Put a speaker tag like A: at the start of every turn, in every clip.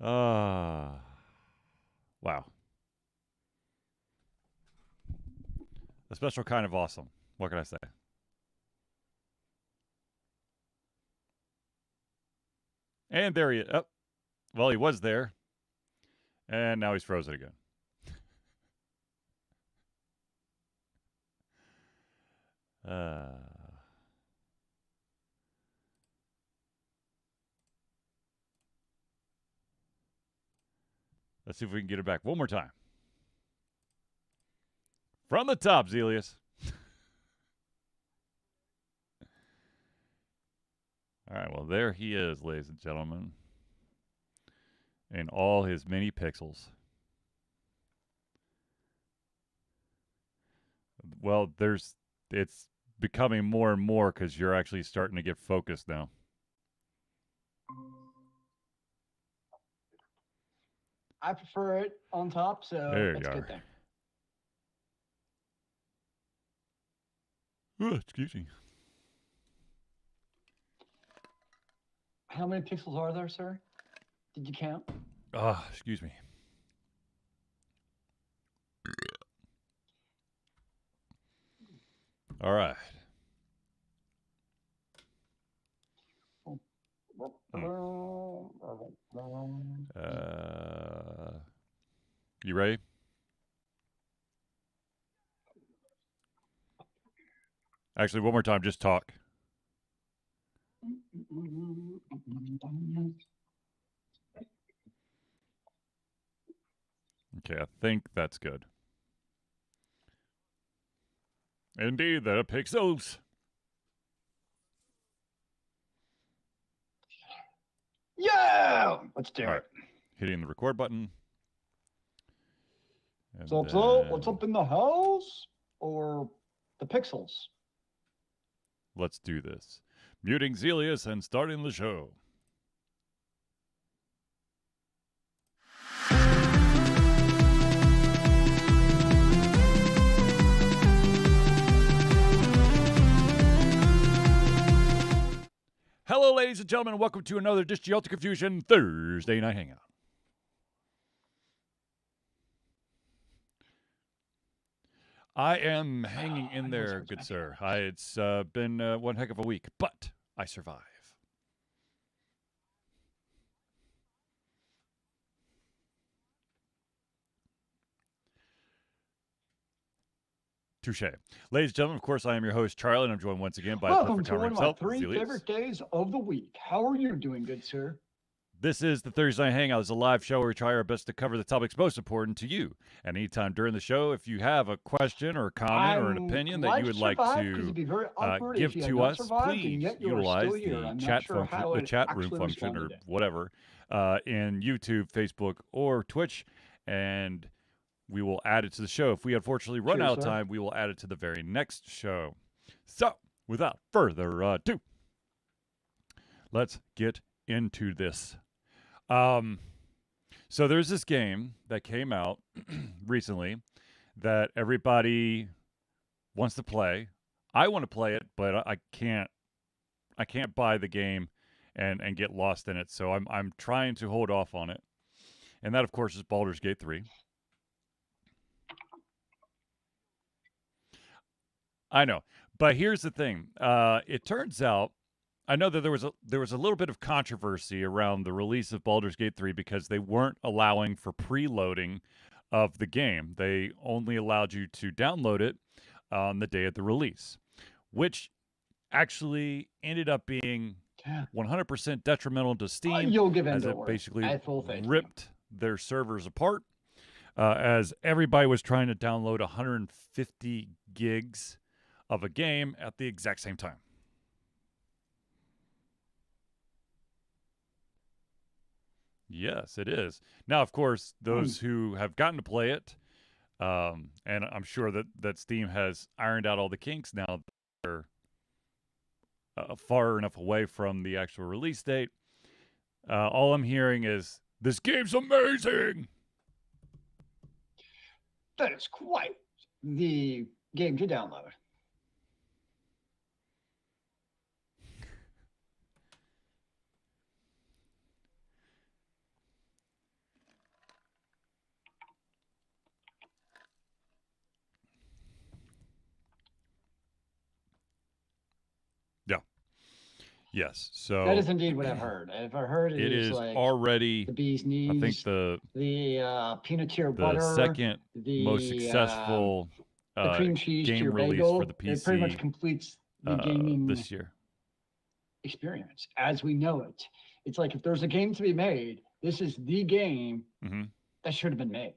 A: Wow. A special kind of awesome. What can I say? And there he is. Oh, well, he was there. And now he's frozen again. Uh, let's see if we can get it back one more time. From the top, Zelius. All right, well, there he is, ladies and gentlemen, in all his many pixels. Well, it's becoming more and more because you're actually starting to get focused now.
B: I prefer it on top, so
A: There
B: that's
A: you
B: a good
A: are.
B: thing.
A: Excuse me.
B: How many pixels are there, sir? Did you count?
A: Excuse me. All right. You ready? Actually, one more time, just talk. Okay, I think that's good. Indeed, there are pixels.
B: Yeah! Let's do
A: All right.
B: it.
A: Hitting the record button.
B: What's up? What's up in the house? Or the pixels?
A: Let's do this. Muting Zelius and starting the show. Hello, ladies and gentlemen. Welcome to another Disgialta Confusion Thursday Night Hangout. I am hanging in there, good sir. It's been one heck of a week, but I survive. Touche. Ladies and gentlemen, of course, I am your host, Charlie, and I'm joined once again by
B: Welcome
A: the
B: to
A: perfect
B: one of
A: himself,
B: my three
A: Zelius.
B: favorite days of the week. How are you doing, good sir?
A: This is the Thursday Night Hangout. It's a live show where we try our best to cover the topics most important to you. And anytime during the show, if you have a question or a comment or an opinion that you would like to give to us, please utilize the chat function, the chat room function, or whatever, in YouTube, Facebook, or Twitch, and we will add it to the show. If we unfortunately run out of time, we will add it to the very next show. So, without further ado, let's get into this. So there's this game that came out recently that everybody wants to play. I want to play it, but I can't buy the game and get lost in it. So I'm trying to hold off on it. And that, of course, is Baldur's Gate 3. I know. But here's the thing. It turns out I know that there was a little bit of controversy around the release of Baldur's Gate 3 because they weren't allowing for preloading of the game. They only allowed you to download it on the day of the release, which actually ended up being 100% detrimental to Steam as it basically ripped their servers apart as everybody was trying to download 150 gigs of a game at the exact same time. Yes, it is. Now, of course, those who have gotten to play it, and I'm sure that Steam has ironed out all the kinks now that they're far enough away from the actual release date. All I'm hearing is, this game's amazing!
B: That is quite the game to download.
A: Yes. So
B: That is indeed what I've heard. I've heard
A: it
B: is
A: is
B: like
A: already,
B: the bee's
A: I think,
B: knees, the peanut to your
A: the
B: butter,
A: second most
B: the
A: successful
B: cream cheese to
A: game
B: your
A: release for the
B: bagel. It pretty much
A: PC
B: completes the gaming
A: this year.
B: experience as we know it. It's like if there's a game to be made, this is the game
A: Mm-hmm.
B: that should have been made.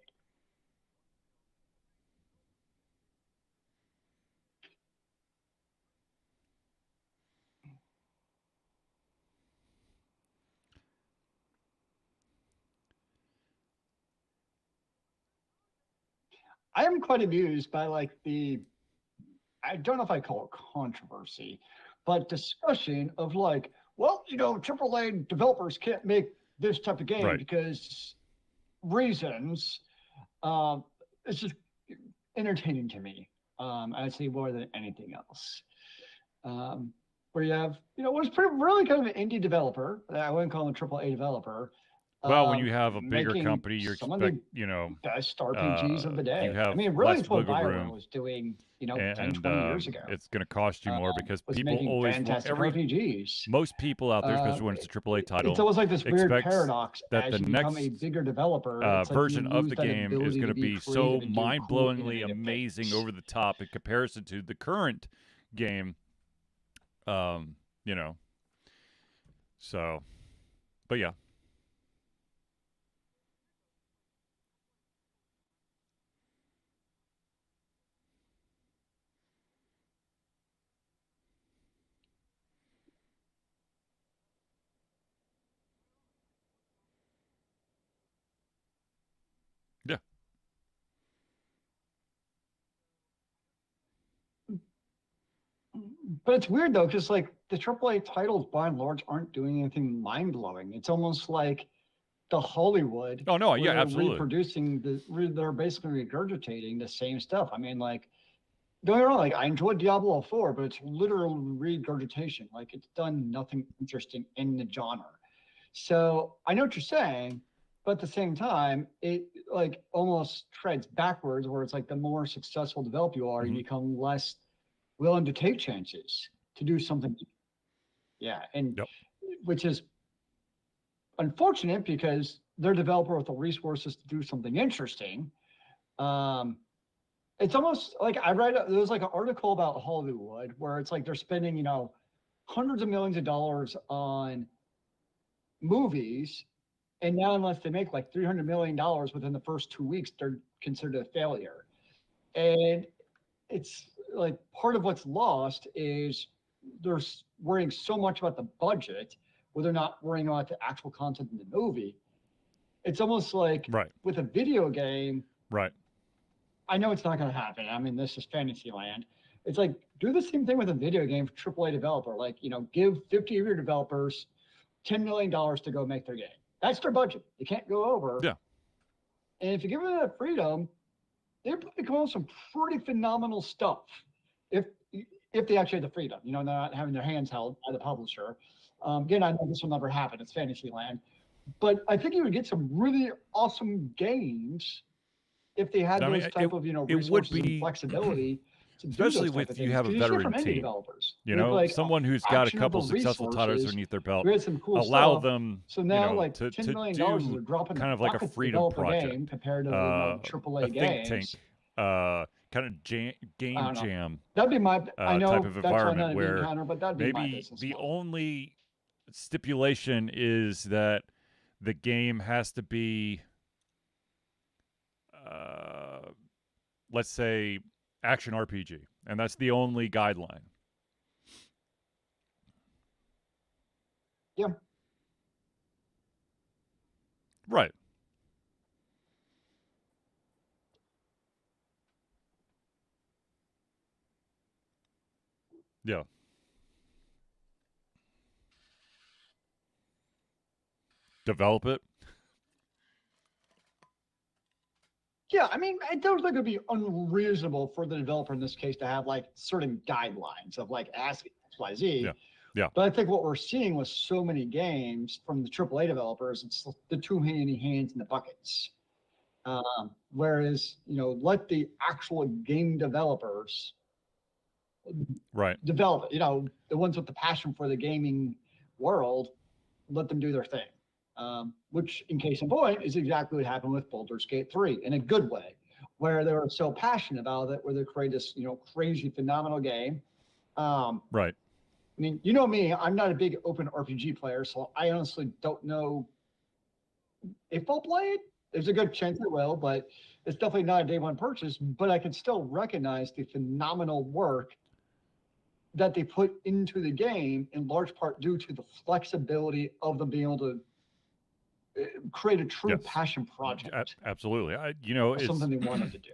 B: I am quite amused by like I don't know if I call it controversy, but discussion of like, well, AAA developers can't make this type of game
A: Right.
B: because reasons. Um, it's just entertaining to me. I'd say more than anything else. Where you have, what's pretty really kind of an indie developer. I wouldn't call him a AAA developer.
A: Well, when you have a bigger
B: Making
A: company, you
B: some of
A: expect,
B: the best RPGs of the
A: you
B: day. I
A: have
B: mean, really,
A: less
B: it's what
A: wiggle
B: Bioware
A: room,
B: was doing, 10,
A: and
B: 20 years ago.
A: it's going to cost you more because
B: Was
A: people
B: making
A: always want
B: fantastic RPGs.
A: most people out there, especially when it's a AAA
B: It's
A: title,
B: almost like this weird
A: expects
B: paradox.
A: that
B: As
A: the
B: you become a
A: next
B: bigger developer, it's like you
A: version of
B: lose
A: the
B: that
A: game is
B: ability
A: going
B: to
A: to
B: be
A: be so
B: creative and do cool,
A: mind-blowingly
B: innovative
A: amazing
B: things.
A: over the top in comparison to the current game. Um, you know, so, but yeah, yeah,
B: But it's weird though, because like the AAA titles by and large aren't doing anything mind blowing. It's almost like the Hollywood
A: oh no,
B: where
A: yeah,
B: they're
A: absolutely,
B: reproducing they're basically regurgitating the same stuff. I mean, like, don't get me wrong, like I enjoyed Diablo 4, but it's literal regurgitation. Like it's done nothing interesting in the genre. So I know what you're saying, but at the same time, it like almost treads backwards where it's like the more successful developer you are, you
A: mm-hmm.
B: become less willing to take chances to do something. Yeah, and
A: Yep,
B: which is unfortunate because they're a developer with the resources to do something interesting. Um, it's almost like I read there was like an article about Hollywood where it's like they're spending hundreds of millions of dollars on movies, and now unless they make like $300 million within the first 2 weeks, they're considered a failure. And it's like part of what's lost is they're worrying so much about the budget, where they're not worrying about the actual content in the movie. It's almost like
A: right,
B: with a video game,
A: right,
B: I know it's not going to happen. I mean, this is fantasy land. It's like do the same thing with a video game for AAA developer. Like, give 50 of your developers $10 million to go make their game. That's their budget. They can't go over.
A: yeah,
B: And if you give them that freedom, they're probably come up with some pretty phenomenal stuff. If if they actually had the freedom, they're not having their hands held by the publisher. Again, I know this will never happen. It's Fantasyland, but I think you would get some really awesome games if they had
A: I mean,
B: those type of
A: it would
B: resources and
A: be,
B: flexibility to do
A: especially
B: those type of
A: with you
B: things.
A: have a
B: Because you see it from
A: veteran
B: indie
A: team,
B: developers with like
A: someone who's got a couple
B: actionable
A: successful titles
B: resources,
A: underneath their belt,
B: create some cool
A: allow
B: stuff.
A: them,
B: So now, like
A: to
B: $10 million is
A: do
B: a drop in the
A: kind of like a
B: bucket to
A: freedom
B: develop a game
A: project,
B: compared to
A: a
B: AAA
A: think tank,
B: games.
A: kind of
B: I
A: game
B: don't know.
A: jam
B: That'd be my. I
A: type
B: know
A: of
B: that's why
A: environment
B: not a bean
A: where
B: counter, but that'd be my
A: maybe
B: business
A: the
B: model.
A: only stipulation is that the game has to be, uh, let's say, action RPG, and that's the only guideline.
B: Yeah.
A: Right. Yeah. Develop it.
B: Yeah, I mean, I don't think it'd be unreasonable for the developer in this case to have like certain guidelines of like asking X, Y, Z.
A: Yeah. Yeah.
B: But I think what we're seeing with so many games from the AAA developers, it's the too many hands in the buckets. Whereas, let the actual game developers
A: Right.
B: develop it, the ones with the passion for the gaming world, let them do their thing. Which, in case in point, is exactly what happened with Baldur's Gate 3 in a good way, where they were so passionate about it, where they created this, crazy, phenomenal game.
A: Right.
B: I mean, you know me, I'm not a big open RPG player, so I honestly don't know if I'll play it. There's a good chance I will, but it's definitely not a day one purchase. But I can still recognize the phenomenal work that they put into the game, in large part due to the flexibility of them being able to create a true passion project.
A: Absolutely.
B: It's something they wanted to do.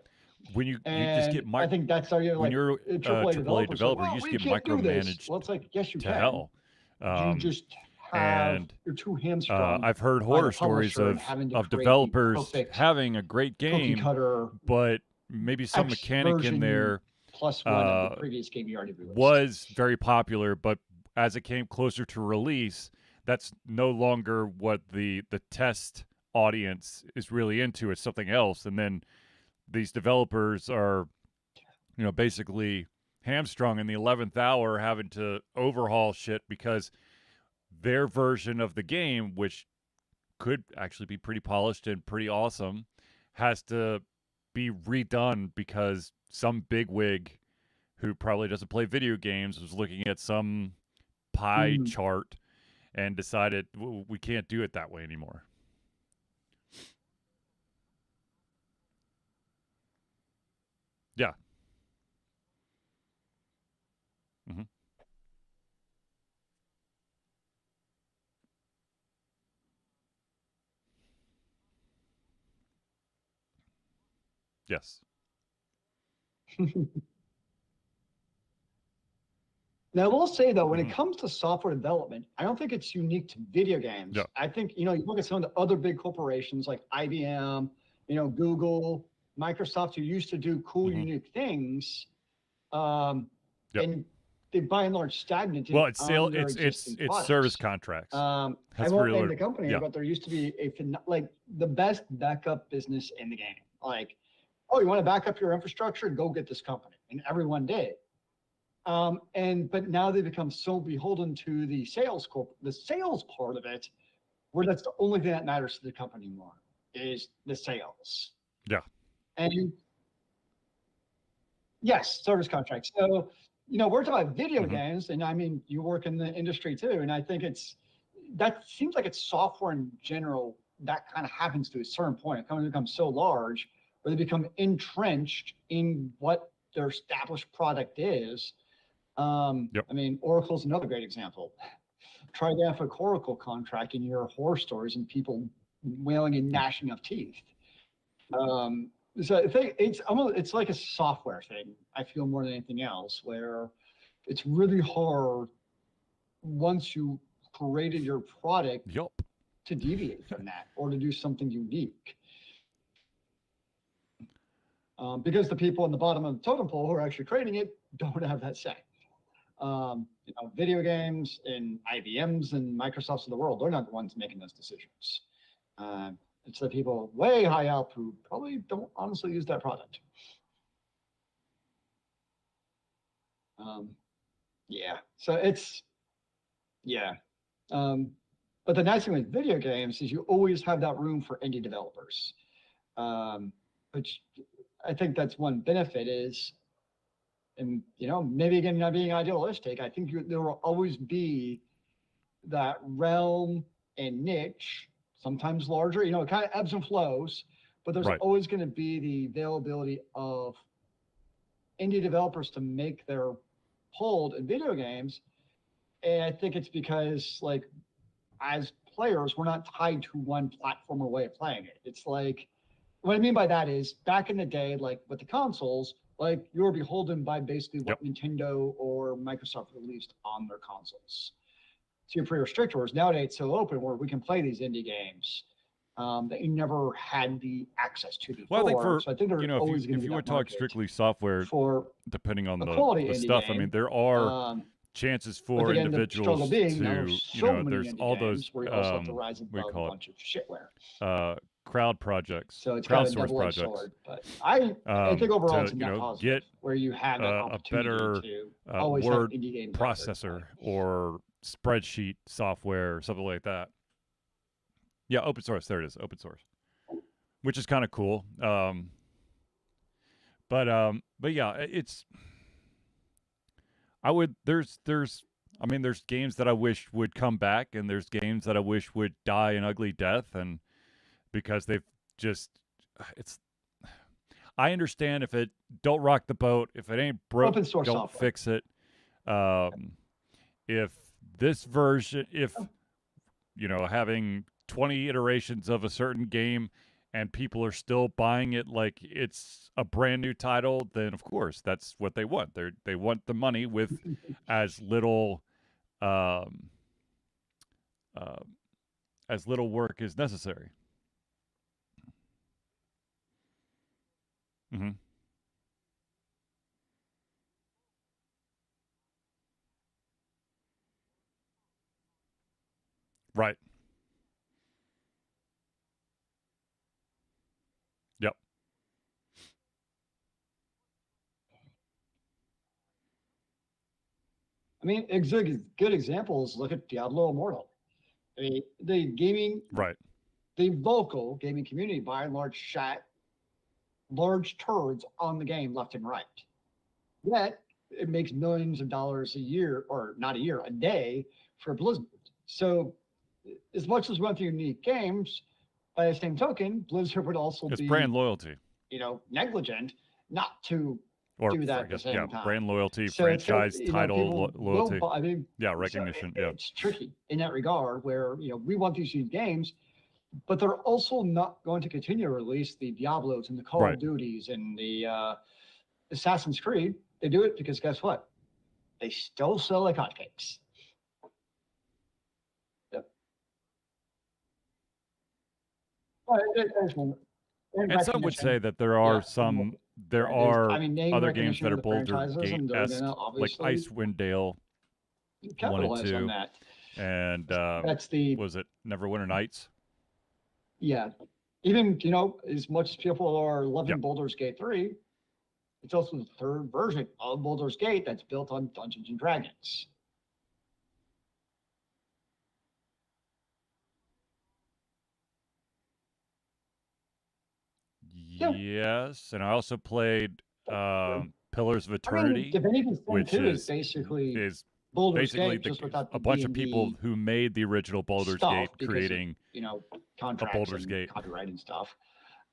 A: When you just get
B: I think that's how
A: when you're
B: a AAA developer,
A: you just get micromanaged
B: well, it's like, yes, you
A: to
B: can.
A: hell.
B: You just have you're too hamstrung.
A: I've heard horror stories of developers having a great game, but maybe some mechanic in there
B: plus one of the previous game you already released
A: was very popular, but as it came closer to release, that's no longer what the test audience is really into. It's something else, and then these developers are, basically hamstrung in the 11th hour, having to overhaul shit because their version of the game, which could actually be pretty polished and pretty awesome, has to be redone because some bigwig who probably doesn't play video games was looking at some pie chart and decided, we can't do it that way anymore. Yeah. Mm-hmm. Yes.
B: Now, I will say, though, when it comes to software development, I don't think it's unique to video games.
A: Yeah.
B: I think, you look at some of the other big corporations like IBM, Google, Microsoft, who used to do cool, unique things. And they, by and large, stagnated.
A: Well, it's service contracts.
B: I won't name the company, but there used to be the best backup business in the game. Like, oh, you want to back up your infrastructure? Go get this company. And everyone did. But now they become so beholden to the sales part of it, where that's the only thing that matters to the company anymore is the sales.
A: Yeah.
B: And yes, service contracts. So, we're talking about video games, and I mean, you work in the industry too, and I think that seems like it's software in general that kind of happens to a certain point. It kind of becomes so large where they become entrenched in what their established product is. I mean, Oracle's another great example. Try to have a Oracle contract and you hear horror stories and people wailing and gnashing of teeth. So I think it's like a software thing, I feel, more than anything else, where it's really hard once you created your product to deviate from that or to do something unique. Because the people in the bottom of the totem pole who are actually creating it don't have that say. Video games and IBMs and Microsofts of the world, they're not the ones making those decisions. It's the people way high up who probably don't honestly use that product. So it's, but the nice thing with video games is you always have that room for indie developers, which I think that's one benefit is, and maybe again, not being idealistic, I think there will always be that realm and niche, sometimes larger, it kind of ebbs and flows, but there's always going to be the availability of indie developers to make their hold in video games. And I think it's because, like, as players, we're not tied to one platform or way of playing it. It's like, what I mean by that is, back in the day, like with the consoles, like you were beholden by basically what Nintendo or Microsoft released on their consoles. So you're pretty restricted. Whereas nowadays it's so open where we can play these indie games that you never had the access to before.
A: Well,
B: I think
A: if you want to talk strictly software, depending on the stuff, I mean, there are chances for individuals to, there's all those, we call it,
B: bunch of shitware.
A: crowd projects,
B: so it's
A: crowdsource projects.
B: Sword, but I think overall it's a net positive,
A: get
B: where you have that
A: a better
B: to always
A: word
B: have indie games
A: processor or spreadsheet software or something like that. Yeah, open source. There it is, open source, which is kind of cool. But yeah, it's I would there's I mean there's games that I wish would come back, and there's games that I wish would die an ugly death, and because they've just it's I understand if it don't rock the boat, if it ain't broke,
B: Open source
A: don't
B: software.
A: fix it. If this version, if having 20 iterations of a certain game and people are still buying it like it's a brand new title, then of course that's what they want. They want the money with as little um, uh, as little work as necessary. Mm-hmm. Right. Yep.
B: I mean, good examples. Look at Diablo Immortal. I mean,
A: Right.
B: the vocal gaming community, by and large, shot large turds on the game left and right. Yet it makes millions of dollars a year, or not a year, a day for Blizzard. So, as much as we want the unique games, by the same token, Blizzard would also
A: It's
B: be,
A: brand loyalty.
B: negligent not to
A: Or
B: do that
A: I
B: at the
A: guess, yeah,
B: same time.
A: brand loyalty,
B: So it's
A: franchise title
B: people will
A: loyalty.
B: buy. I mean,
A: Yeah,
B: so
A: recognition. Yeah.
B: it's tricky in that regard, where we want these unique games, but they're also not going to continue to release the Diablos and the Call
A: Right.
B: of Duties and the Assassin's Creed. They do it because guess what? They still sell like hotcakes. Yep.
A: And some would say that there are
B: I mean, name
A: other games
B: recognition
A: that
B: of
A: are
B: the
A: Boulder
B: franchises, and they're
A: Gate-esque,
B: gonna
A: like
B: obviously
A: Icewind Dale 1 and
B: capitalize on
A: 2,
B: that.
A: and
B: That's the
A: was it Neverwinter Nights?
B: Yeah. Even, as much as people are loving
A: Yep.
B: Baldur's Gate 3, it's also the third version of Baldur's Gate that's built on Dungeons and Dragons. Yeah.
A: Yes, and I also played Pillars of
B: I mean,
A: Eternity,
B: Divinity's Sin
A: which
B: 2
A: is
B: basically
A: is
B: Baldur's
A: basically
B: Gate, just without the
A: a bunch of people
B: D&D
A: who made the original Baldur's Gate
B: stuff because of,
A: creating a
B: contracts
A: Baldur's
B: and
A: Gate.
B: copyright and stuff.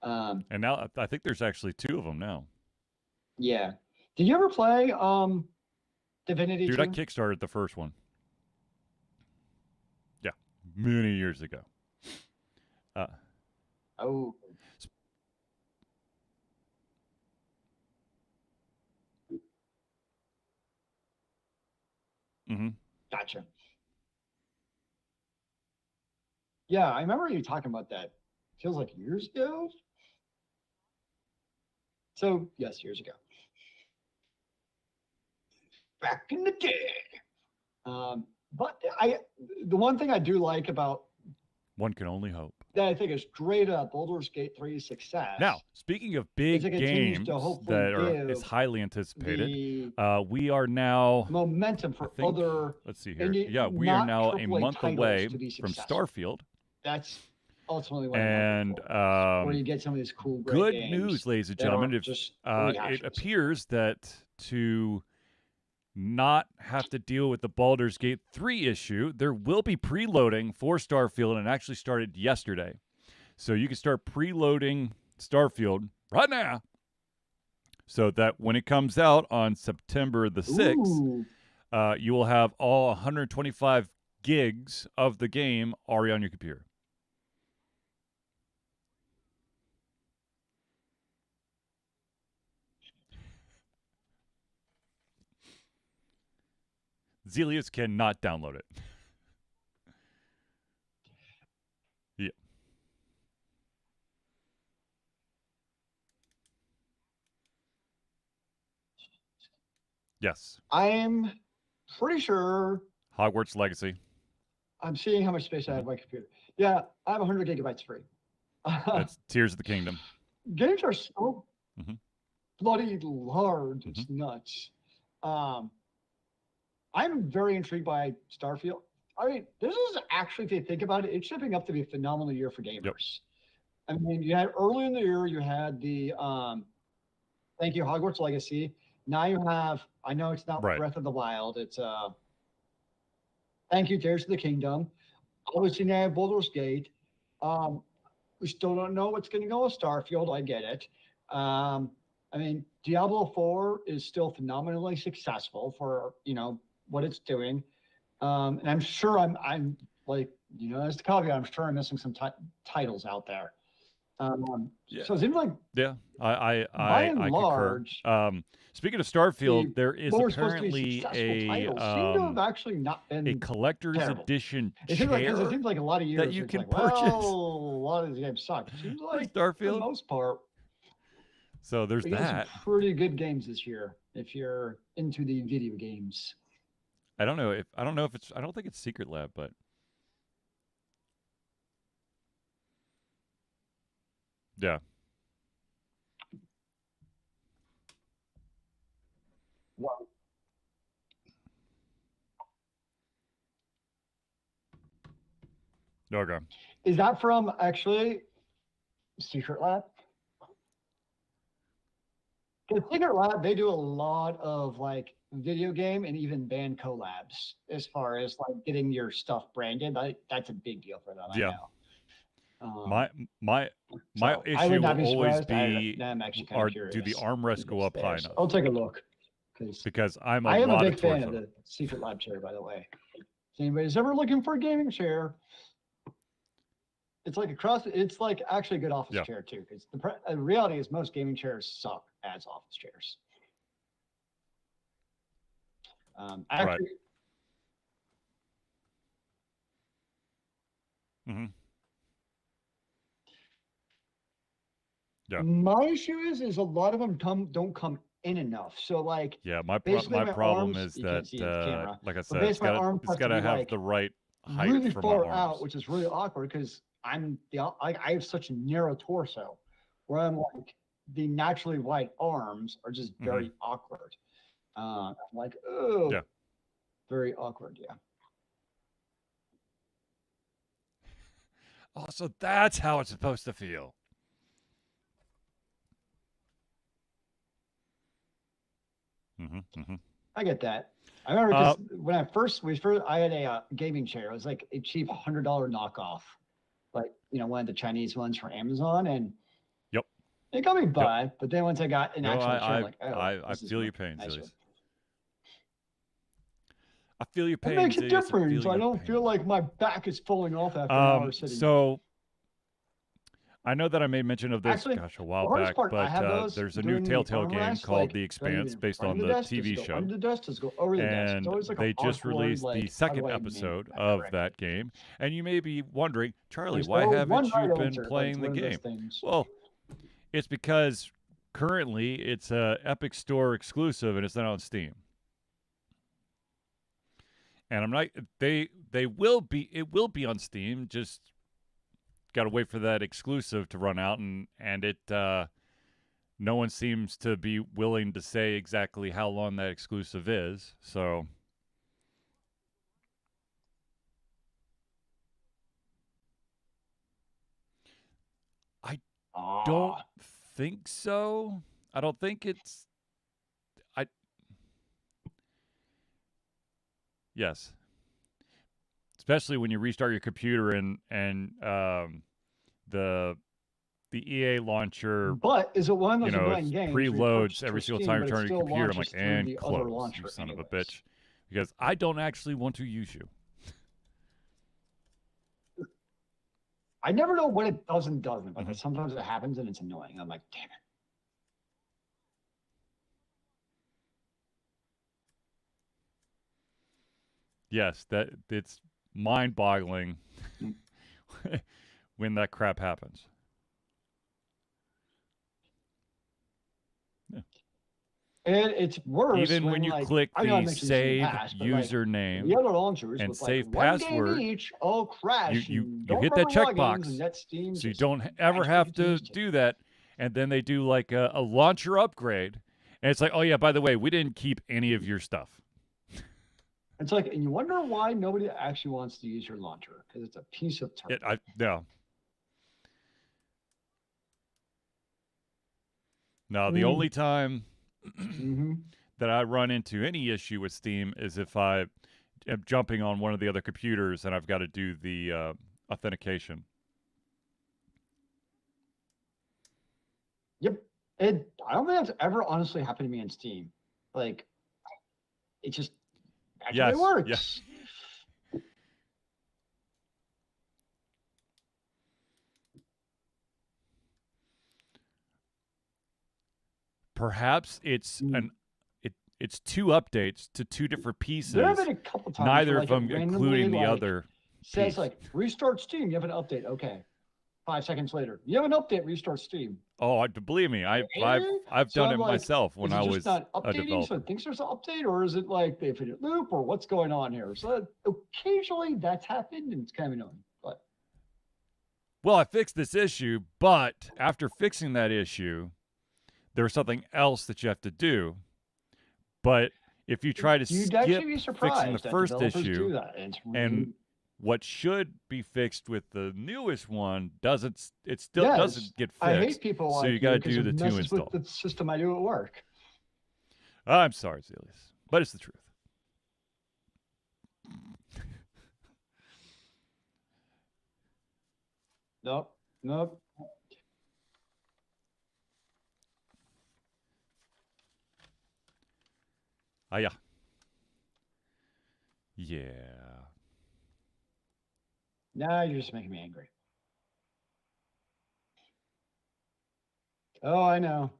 B: Um,
A: And now I think there's actually 2 of them now.
B: yeah. Did you ever play Divinity
A: Dude, I
B: 2?
A: kickstarted the first one. Yeah, many years ago.
B: Oh,
A: Mm-hmm.
B: gotcha. Yeah, I remember you talking about that. Feels like years ago. So, yes, years ago. Back in the day. But the one thing I do like about
A: One can only hope.
B: that I think is great about Baldur's Gate 3's success.
A: Now, speaking of big
B: it continues
A: games
B: to hopefully
A: that is
B: give
A: highly anticipated,
B: the
A: we are now
B: momentum for other
A: let's see here.
B: indie,
A: Yeah, we are
B: not
A: now a
B: AAA
A: month
B: titles
A: away
B: to be
A: from
B: successful.
A: Starfield.
B: That's ultimately what I'm
A: And
B: looking for, where you get some of these cool, great
A: good
B: games
A: news, ladies and
B: that
A: gentlemen.
B: aren't
A: If
B: just
A: it
B: rehashes.
A: appears that to not have to deal with the Baldur's Gate 3 issue, there will be preloading for Starfield, and it actually started yesterday. So you can start preloading Starfield right now, so that when it comes out on September the 6th,
B: Ooh,
A: you will have all 125 gigs of the game already on your computer. Zelius cannot download it. Yeah. Yes.
B: I'm pretty sure
A: Hogwarts Legacy.
B: I'm seeing how much space I have on my computer. Yeah, I have 100 gigabytes free.
A: That's Tears of the Kingdom.
B: Games are so
A: Mhm.
B: bloody large. It's
A: Mhm.
B: nuts. Um, I'm very intrigued by Starfield. I mean, this is actually, if you think about it, it's shaping up to be a phenomenal year for gamers.
A: Yep.
B: I mean, you had early in the year, you had the thank you Hogwarts Legacy. Now you have, I know it's not
A: Right.
B: Breath of the Wild, it's thank you Tears of the Kingdom. Obviously now you have Baldur's Gate. We still don't know what's going to go with Starfield. I get it. I mean, Diablo 4 is still phenomenally successful for what it's doing. And I'm sure I'm like, as the caveat, I'm sure I'm missing some titles out there.
A: Yeah.
B: So it seems like
A: Yeah,
B: by
A: I
B: and
A: concur.
B: large,
A: Speaking of Starfield, there is
B: what were supposed to be
A: apparently
B: successful titles seem to have actually not
A: a
B: been
A: collector's
B: terrible.
A: edition
B: It seems like, because it
A: chair
B: seems like a lot of years
A: that you
B: it's
A: can
B: like,
A: purchase
B: well, a lot of these games suck. It seems
A: for
B: like for the
A: Starfield.
B: most part,
A: So there's
B: we got some
A: that.
B: pretty good games this year if you're into the video games.
A: I don't know if it's. I don't think it's Secret Lab, but yeah.
B: Well,
A: Okay.
B: is that from actually Secret Lab? Because Secret Lab, they do a lot of like video game and even band collabs as far as like getting your stuff branded. That's a big deal for them.
A: Yeah.
B: I know.
A: My
B: So I
A: issue
B: would
A: will
B: not be
A: always
B: surprised.
A: be
B: I'm actually kind of curious.
A: do the armrests go up high enough?
B: I'll take a look.
A: Because I'm
B: I am a
A: lot
B: big
A: of
B: fan
A: torso.
B: of the Secret Lab chair, by the way. If anybody's ever looking for a gaming chair, it's like it's like actually a good office chair too. Because the reality is most gaming chairs suck as office chairs. Actually,
A: Mm-hmm. Yeah.
B: my issue is a lot of them don't come in enough. So like,
A: Yeah, my
B: basically
A: problem
B: arms,
A: is
B: you can't
A: that
B: see the camera,
A: like I
B: but
A: said,
B: basically my arm
A: it's
B: has
A: got
B: to
A: to
B: be
A: have
B: like
A: the right height
B: really
A: for
B: far
A: my arms.
B: out, which is really awkward because I have such a narrow torso where I'm like the naturally wide arms are just very awkward. I'm like, oh,
A: Yeah.
B: very awkward. Yeah.
A: Oh, so that's how it's supposed to feel.
B: I get that. I remember because when I had a gaming chair. It was like a cheap $100 knockoff, like one of the Chinese ones from Amazon, and
A: Yep.
B: it got me by. But then once I got an actual chair, I'm like, oh,
A: I feel your pain, Zillies. I feel your pain.
B: It makes a difference. I don't feel like my back is falling off after an hour sitting.
A: So I know that I made mention of this,
B: actually,
A: a while back, but there's a new Telltale game called The Expanse based on the TV show. And they just released the second episode of that game. And you may be wondering, Charlie, why haven't you been playing the game? Well, it's because currently it's a Epic Store exclusive and it's not on Steam. And I'm not it will be on Steam, just got to wait for that exclusive to run out, and it no one seems to be willing to say exactly how long that exclusive is. So I don't think so. I don't think it's yes. Especially when you restart your computer and the EA launcher,
B: but is it one of those games
A: preloads every single time you turn on your computer? I'm like, and close, you son of a bitch, because I don't actually want to use you.
B: I never know what it does and doesn't, but sometimes it happens and it's annoying. I'm like, damn it.
A: Yes, that it's mind-boggling when that crap happens.
B: Yeah. And it's worse
A: even when you click the save username
B: the other launchers
A: and
B: with
A: save
B: password, each all crash.
A: You hit that checkbox, so you don't ever have to do that. And then they do like a launcher upgrade, and it's like, oh yeah, by the way, we didn't keep any of your stuff.
B: It's like, and you wonder why nobody actually wants to use your launcher because it's a piece of turd.
A: Yeah. Now, the only time that I run into any issue with Steam is if I am jumping on one of the other computers and I've got to do the authentication.
B: Yep. I don't think that's ever honestly happened to me in Steam. Like, it just actually works.
A: Yes. Perhaps it's it's two updates to two different pieces.
B: There have been a couple times
A: neither
B: where,
A: of them including the other.
B: Says
A: piece.
B: like restart Steam. You have an update. Okay. 5 seconds later, you have an update. Restart Steam.
A: Believe me, I've done it myself when I was
B: not updating,
A: a developer.
B: so it thinks there's an update, or is it like they infinite loop, or what's going on here? So occasionally that's happened, and it's kind of annoying. But
A: well, I fixed this issue, but after fixing that issue, there's something else that you have to do. But if you try to skip fixing the first issue, and what should be fixed with the newest one doesn't get fixed.
B: I hate people
A: so
B: like
A: you got to do the two install.
B: With the system I do at work.
A: I'm sorry, Zelius, but it's the truth.
B: Nope.
A: Yeah. Yeah.
B: Now you're just making me angry. Oh, I know.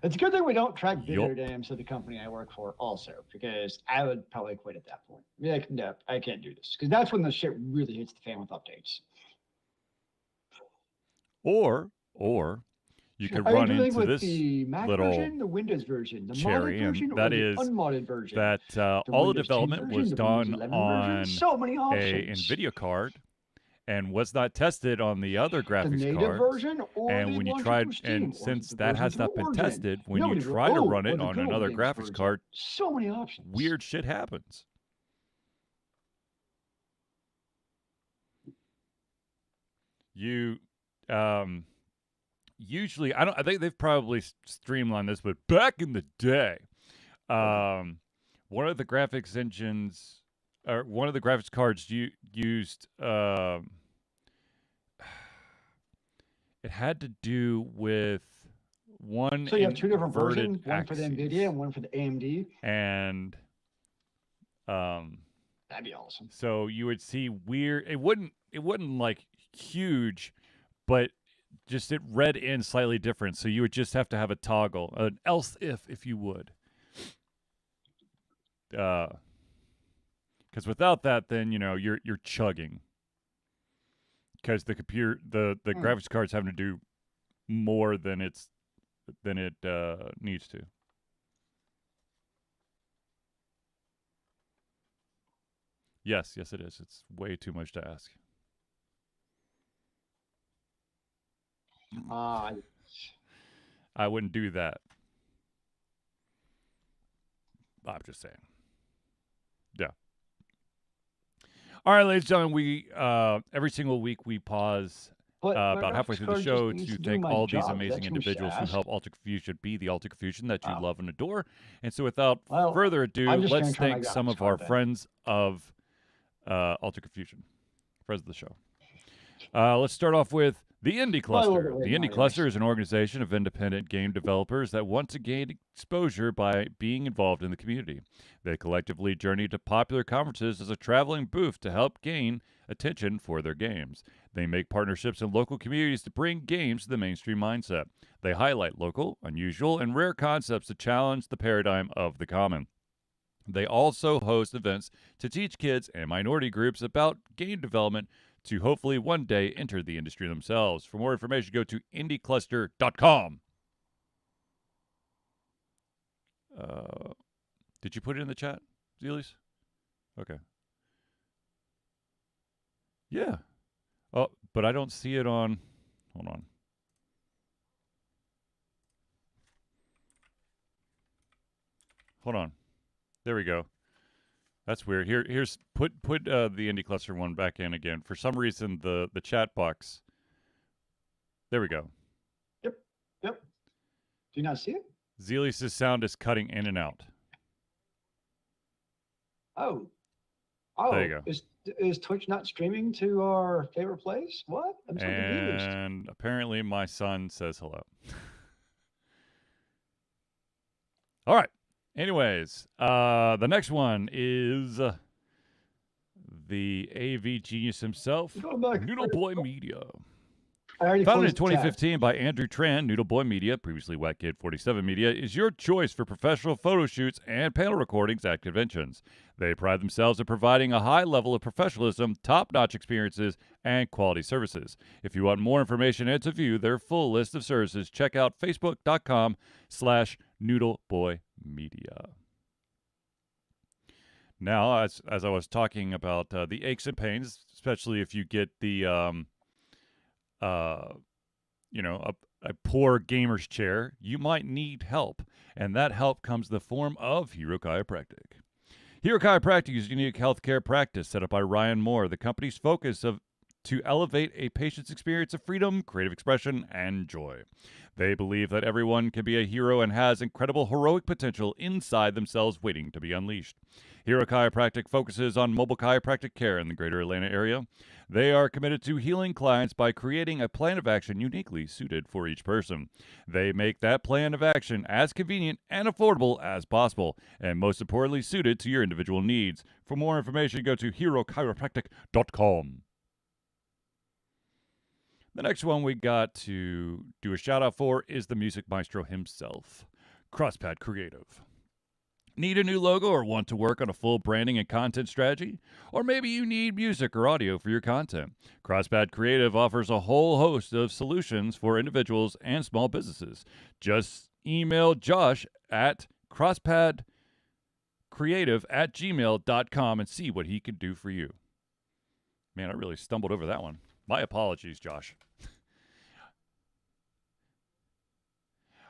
B: It's a good thing we don't track video games at the company I work for also, because I would probably quit at that point. Be like, no, I can't do this. Because that's when the shit really hits the fan with updates.
A: Or you could run into this
B: the Mac
A: little
B: version, the Windows version, the
A: cherry,
B: modded version,
A: and that
B: or
A: is
B: the unmodded version.
A: that all the development was done on
B: so many
A: a
B: options.
A: NVIDIA card and was not tested on the other graphics cards.
B: Version or
A: and when you tried, and since that has not been tested, when you try to run it on another graphics card,
B: so many options.
A: Weird shit happens. You usually, I think they've probably streamlined this, but back in the day, one of the graphics engines, or one of the graphics cards used, it had to do with one.
B: So you have two different versions, one
A: axes,
B: for the NVIDIA and one for the AMD.
A: And
B: that'd be awesome.
A: So you would see weird. It wouldn't like huge, but just it read in slightly different. So you would just have to have a toggle, an else if you would. Because without that, then you're chugging. Because the computer, the graphics card's having to do more than it needs to. Yes, it is. It's way too much to ask. I wouldn't do that. I'm just saying. Yeah. All right, ladies and gentlemen, we every single week we pause about halfway through the show to thank all these amazing individuals who help Alter Confusion be the Alter Confusion that you love and adore. And so without further ado, let's thank some of our friends of Alter Confusion, friends of the show. Let's start off with the Indie Cluster. The Indie Cluster is an organization of independent game developers that want to gain exposure by being involved in the community. They collectively journey to popular conferences as a traveling booth to help gain attention for their games. They make partnerships in local communities to bring games to the mainstream mindset. They highlight local, unusual, and rare concepts to challenge the paradigm of the common. They also host events to teach kids and minority groups about game development to hopefully one day enter the industry themselves. For more information, go to indiecluster.com. Did you put it in the chat, Zelius? Okay. Yeah. Oh, but I don't see it on... Hold on. Hold on. There we go. That's weird. Here's put the Indie Cluster one back in again. For some reason, the chat box. There we go.
B: Yep. Do you not see it?
A: Zelius' sound is cutting in and out.
B: Oh.
A: There you go.
B: Is Twitch not streaming to our favorite place? What? I'm so confused.
A: And apparently my son says hello. All right. Anyways, the next one is the AV genius himself, Noodle Boy Media. Founded in 2015 by Andrew Tran, Noodle Boy Media, previously Whack Kid 47 Media, is your choice for professional photo shoots and panel recordings at conventions. They pride themselves in providing a high level of professionalism, top-notch experiences, and quality services. If you want more information and to view their full list of services, check out facebook.com/noodleboymedia. Now, as I was talking about the aches and pains, especially if you get the a poor gamer's chair, you might need help, and that help comes in the form of Hero Chiropractic. Hero Chiropractic is a unique healthcare practice set up by Ryan Moore. The company's focus to elevate a patient's experience of freedom, creative expression, and joy. They believe that everyone can be a hero and has incredible heroic potential inside themselves waiting to be unleashed. Hero Chiropractic focuses on mobile chiropractic care in the greater Atlanta area. They are committed to healing clients by creating a plan of action uniquely suited for each person. They make that plan of action as convenient and affordable as possible, and most importantly, suited to your individual needs. For more information, go to herochiropractic.com. The next one we got to do a shout out for is the music maestro himself, Crosspad Creative. Need a new logo or want to work on a full branding and content strategy? Or maybe you need music or audio for your content. Crosspad Creative offers a whole host of solutions for individuals and small businesses. Just email Josh at crosspadcreative@gmail.com and see what he can do for you. Man, I really stumbled over that one. My apologies, Josh.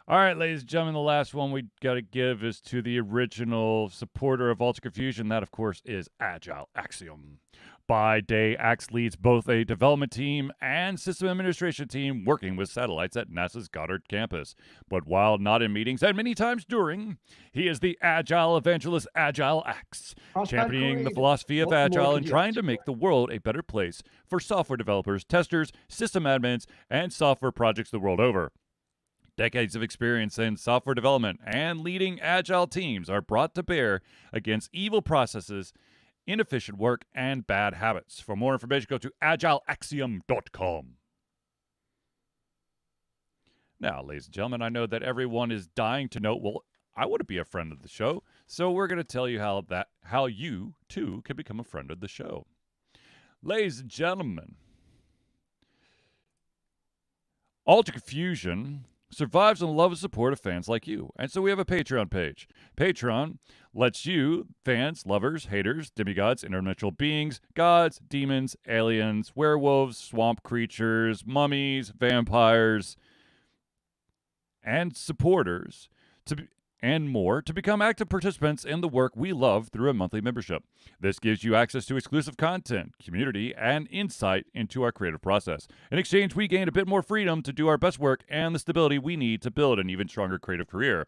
A: All right, ladies and gentlemen, the last one we got to give is to the original supporter of Ultra Confusion. That, of course, is Agile Axiom. By day, Axe leads both a development team and system administration team working with satellites at NASA's Goddard campus. But while not in meetings, and many times during, he is the Agile evangelist Agile Axe, championing the philosophy of Agile and trying to make the world a better place for software developers, testers, system admins, and software projects the world over. Decades of experience in software development and leading agile teams are brought to bear against evil processes, inefficient work, and bad habits. For more information, go to agileaxiom.com. Now, ladies and gentlemen, I know that everyone is dying to know, well, I want to be a friend of the show, so we're going to tell you how you, too, can become a friend of the show. Ladies and gentlemen, Ultra Confusion survives on the love and support of fans like you. And so we have a Patreon page. Patreon lets you, fans, lovers, haters, demigods, interdimensional beings, gods, demons, aliens, werewolves, swamp creatures, mummies, vampires, and supporters, and more, to become active participants in the work we love through a monthly membership. This gives you access to exclusive content, community, and insight into our creative process. In exchange, we gain a bit more freedom to do our best work and the stability we need to build an even stronger creative career.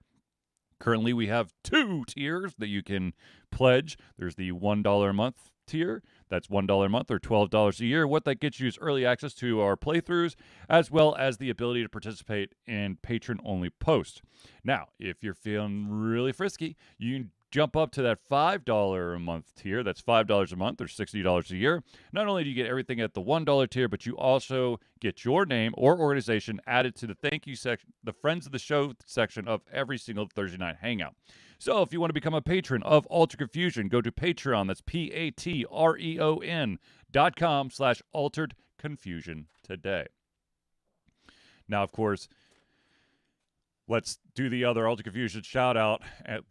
A: Currently, we have 2 tiers that you can pledge. There's the $1 a month tier. That's $1 a month or $12 a year. What that gets you is early access to our playthroughs, as well as the ability to participate in patron-only posts. Now, if you're feeling really frisky, you can jump up to that $5 a month tier. That's $5 a month or $60 a year. Not only do you get everything at the $1 tier, but you also get your name or organization added to the thank you section, the friends of the show section of every single Thursday night hangout. So if you want to become a patron of Ultra Confusion, go to Patreon. That's patreon.com/altered confusion today. Now, of course, let's do the other Ultra Confusion shout out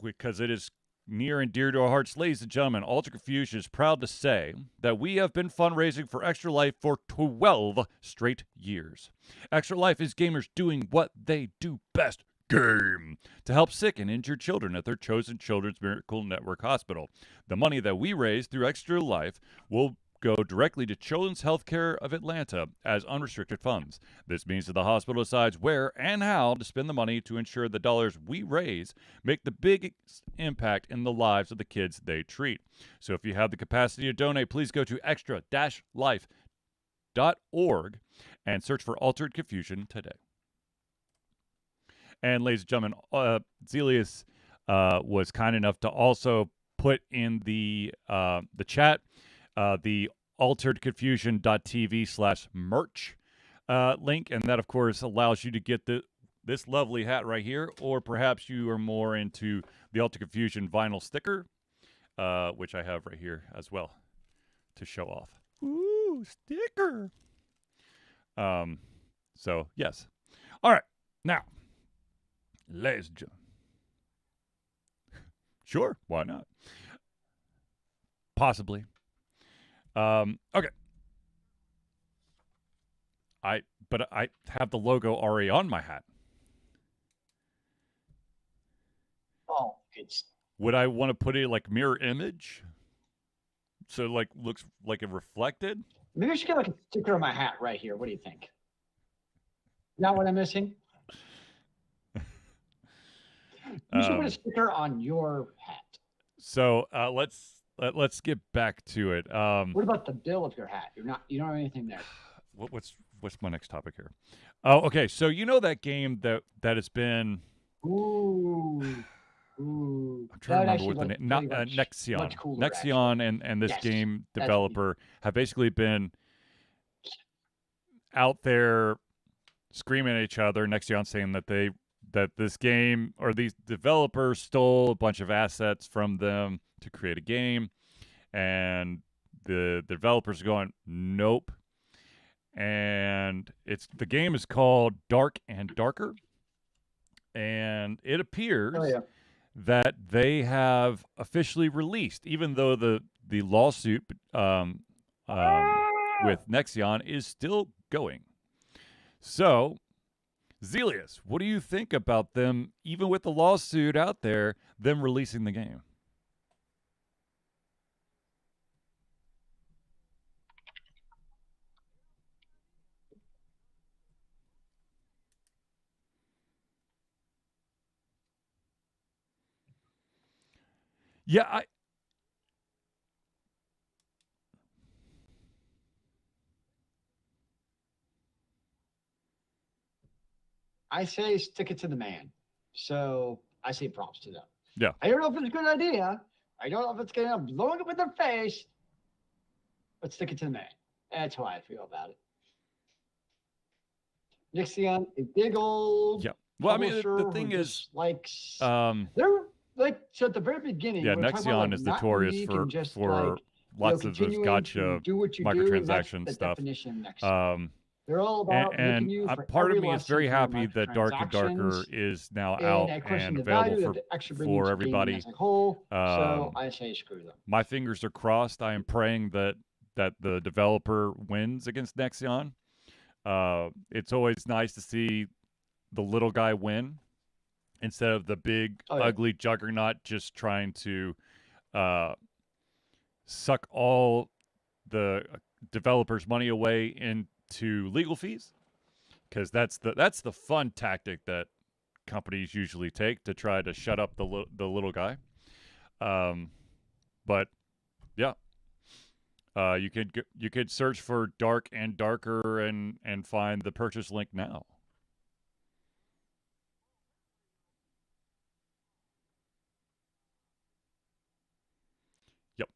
A: because it is near and dear to our hearts. Ladies and gentlemen, Ultra Confusion is proud to say that we have been fundraising for Extra Life for 12 straight years. Extra Life is gamers doing what they do best, game to help sick and injured children at their chosen Children's Miracle Network hospital. The money that we raise through Extra Life will go directly to Children's Healthcare of Atlanta as unrestricted funds. This means that the hospital decides where and how to spend the money to ensure the dollars we raise make the biggest impact in the lives of the kids they treat. So if you have the capacity to donate, please go to extra-life.org and search for Altered Confusion today. And ladies and gentlemen, Zelius was kind enough to also put in the chat the alteredconfusion.tv/merch link, and that of course allows you to get this lovely hat right here, or perhaps you are more into the Altered Confusion vinyl sticker, which I have right here as well to show off. Ooh, sticker. So yes. All right, now. Ladies and gentlemen. Sure, why not? Possibly. Okay. But I have the logo already on my hat.
B: Oh, it's.
A: Would I want to put it like mirror image? So like looks like it reflected?
B: Maybe I should get like a sticker on my hat right here. What do you think? Not what I'm missing? You should put a sticker on your hat.
A: So let's get back to it.
B: What about the bill of your hat? You don't have anything there.
A: What's my next topic here? Oh, okay. So you know that game that has been.
B: Ooh.
A: I'm trying to remember what the name. Not Nexion. Nexion and this game developer have basically been out there screaming at each other. Nexion saying that this game or these developers stole a bunch of assets from them to create a game, and the developers are going, nope. And the game is called Dark and Darker, and it appears that they have officially released, even though the lawsuit with Nexion is still going. So, Zelius, what do you think about them, even with the lawsuit out there, them releasing the game? Yeah,
B: I say stick it to the man. So I say props to them.
A: Yeah.
B: I don't know if it's a good idea. I don't know if it's going to blow it up in their face. But stick it to the man. That's how I feel about it. Nexion, a big old.
A: Yeah. Well, I mean, the thing is,
B: they're like, so at the very beginning.
A: Yeah, Nexion is notorious for lots of those gotcha microtransaction stuff.
B: They're all about
A: and part of me is very happy that Dark and Darker is now out and available for everybody.
B: So I say screw them.
A: My fingers are crossed. I am praying that the developer wins against Nexion. It's always nice to see the little guy win instead of the big, ugly juggernaut just trying to suck all the developers' money away into legal fees, because that's the fun tactic that companies usually take to try to shut up the little guy. But yeah, you could search for Dark and Darker and find the purchase link now. Yep.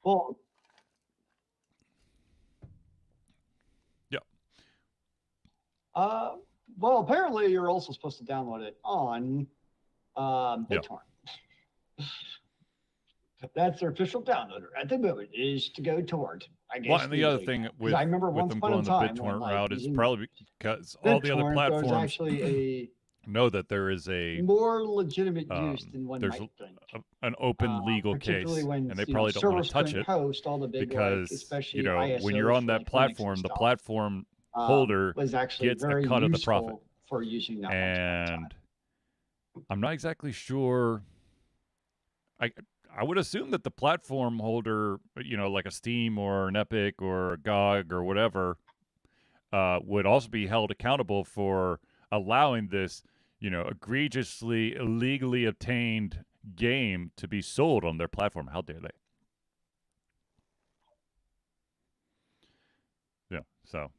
B: Well, well, apparently you're also supposed to download it on BitTorrent. That's their official downloader at the moment, is to go toward. I guess.
A: Well, and the other thing with,
B: I remember
A: with them going the BitTorrent route is probably because all the other platforms.
B: There's actually
A: know that there is a
B: more legitimate use than one
A: there's
B: might think.
A: an open legal
B: Particularly
A: case,
B: when
A: and they probably don't want to
B: servers
A: touch
B: couldn't
A: it
B: host all the big
A: because, you
B: especially
A: know, when you're
B: ISOs
A: on
B: for
A: that
B: Linux and
A: platform, the
B: stuff.
A: platform holder
B: Was actually
A: gets a
B: very
A: cut of the profit.
B: useful for using that once upon a time.
A: And I'm not exactly sure. I would assume that the platform holder, you know, like a Steam or an Epic or a GOG or whatever, would also be held accountable for allowing this, you know, egregiously illegally obtained game to be sold on their platform. How dare they? Yeah. So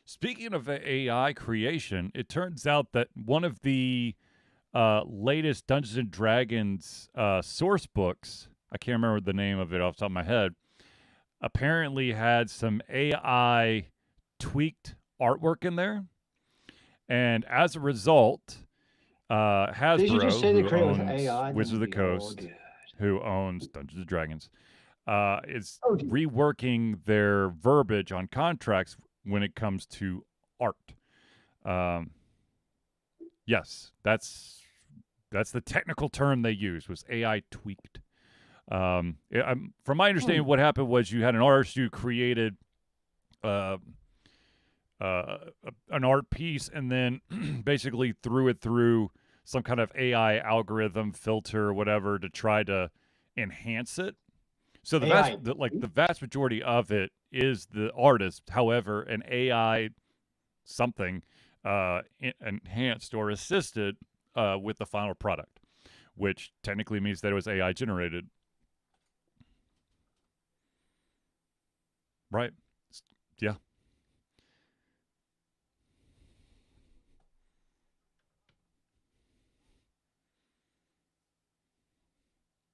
A: speaking of AI creation, it turns out that one of the latest Dungeons and Dragons source books, I can't remember the name of it off the top of my head, apparently had some AI tweaked artwork in there. And as a result,
B: They should just
A: Hasbro,
B: say they
A: who
B: create with
A: owns
B: AI,
A: Wizards of the
B: be all
A: Coast,
B: good.
A: who owns Dungeons and Dragons, is
B: Oh, dude.
A: reworking their verbiage on contracts when it comes to art. Yes, that's the technical term they used, was AI tweaked. From my understanding, what happened was you had an artist who created uh, an art piece and then basically threw it through some kind of AI algorithm filter or whatever to try to enhance it. So the vast majority of it is the artist. However, an AI something enhanced or assisted with the final product, which technically means that it was AI generated. Right. Yeah.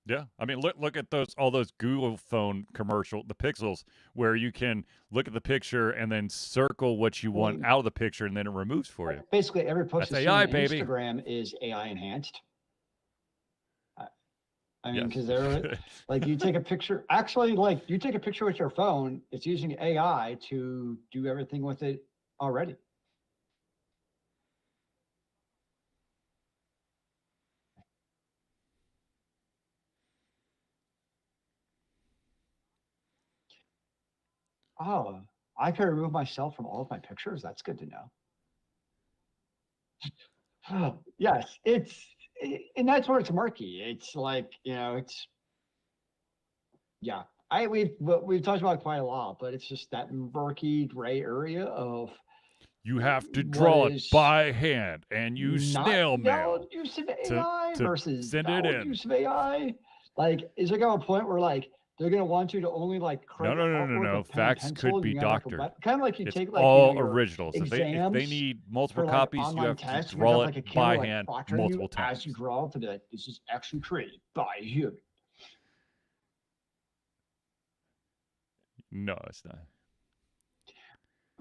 A: Yeah, I mean, look at all those Google phone the pixels, where you can look at the picture and then circle what you want out of the picture, and then it removes for you.
B: Basically, every post
A: That's
B: you see on
A: AI, baby.
B: Instagram is AI enhanced. I mean,
A: Yes.
B: because they're like, you take a picture. Actually, like, you take a picture with your phone, it's using AI to do everything with it already. Oh, I can remove myself from all of my pictures. That's good to know. Yes, and that's where it's murky. It's like, it's, yeah. We've talked about it quite a lot, but it's just that murky gray area of
A: You have to
B: what
A: draw it
B: is
A: by hand and use
B: not
A: snail
B: valid
A: mail
B: use of
A: to
B: AI versus
A: send it
B: valid
A: in.
B: use of AI. Like, is there going to a point where like they're going to want you to only like create artwork
A: No.
B: with pen and
A: Facts
B: pencil,
A: could
B: and
A: be
B: you have like
A: doctored.
B: kind of like you
A: It's
B: take like
A: all
B: your
A: originals. If they
B: exams
A: need multiple
B: for like
A: copies, you
B: online
A: have to
B: tests, and you have
A: draw it
B: like a killer
A: by
B: like
A: hand
B: proctoring you
A: multiple
B: as you
A: times.
B: draw to be like, this is actually created by a human.
A: No, it's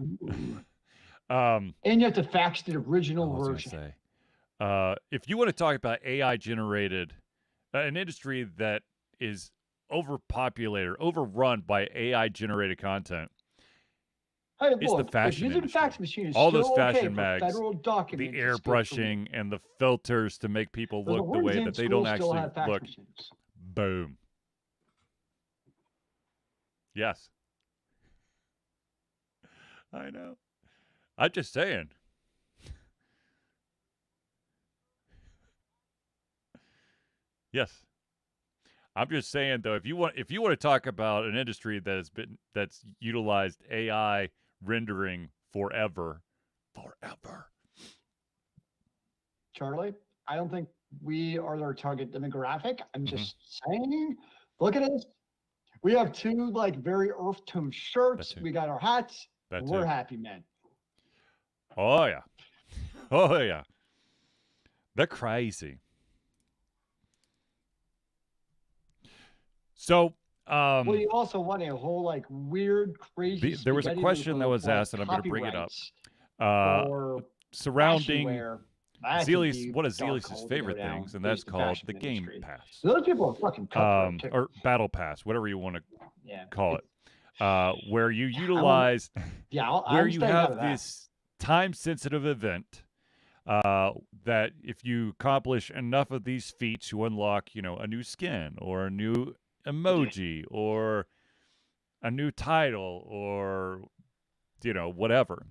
B: Ooh.
A: not.
B: And you have to fax the original
A: What was I
B: version.
A: gonna say? If you want to talk about AI generated, an industry that is overpopulated, overrun by AI generated content,
B: Hey,
A: it's the
B: look, if
A: fashion
B: using a
A: industry.
B: fax machine is
A: All those
B: still okay
A: fashion
B: for
A: mags,
B: federal
A: the
B: documents, it's good for me.
A: airbrushing and the filters to make people
B: But the
A: look the
B: ones
A: way
B: in
A: that they don't
B: school still
A: actually
B: have fax
A: look.
B: machines.
A: Boom. Yes. I know. I'm just saying. Yes. I'm just saying though, if you want to talk about an industry that's utilized AI rendering forever, forever.
B: Charlie, I don't think we are their target demographic. I'm
A: Mm-hmm.
B: just saying, look at us. We have two like very earth tone shirts. We got our hats. We're happy men.
A: Oh yeah. Oh yeah. They're crazy. So
B: well, you also want a whole like weird, crazy.
A: There was a question that was asked, and I'm going to bring it up. Surrounding Zelius, one of Zelius's favorite things, and that's called the Game Pass.
B: Those people are fucking cutthroat too.
A: Or Battle Pass, whatever you want to call it. where you
B: I want.
A: utilize,
B: Yeah,
A: where
B: I'm
A: you
B: staying out
A: have
B: of that.
A: this time-sensitive event that if you accomplish enough of these feats, you unlock, a new skin or a new emoji or a new title or, whatever.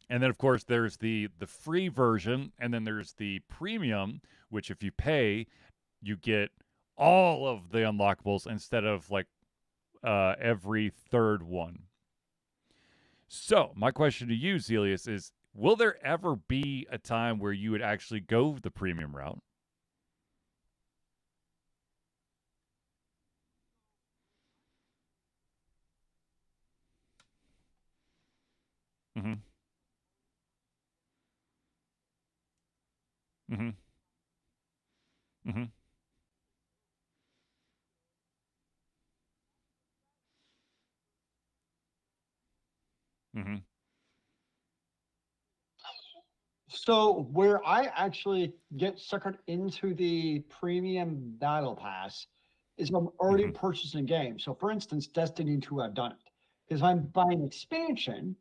A: And then, of course, there's the free version, and then there's the premium, which if you pay, you get all of the unlockables instead of like every third one. So, my question to you, Zelius, is will there ever be a time where you would actually go the premium route? Mm-hmm. Mm-hmm. Mm-hmm. Mm-hmm.
B: So where I actually get suckered into the premium battle pass is if I'm already
A: Mm-hmm.
B: purchasing a game. So for instance, Destiny 2, I've done it. Because I'm buying expansion,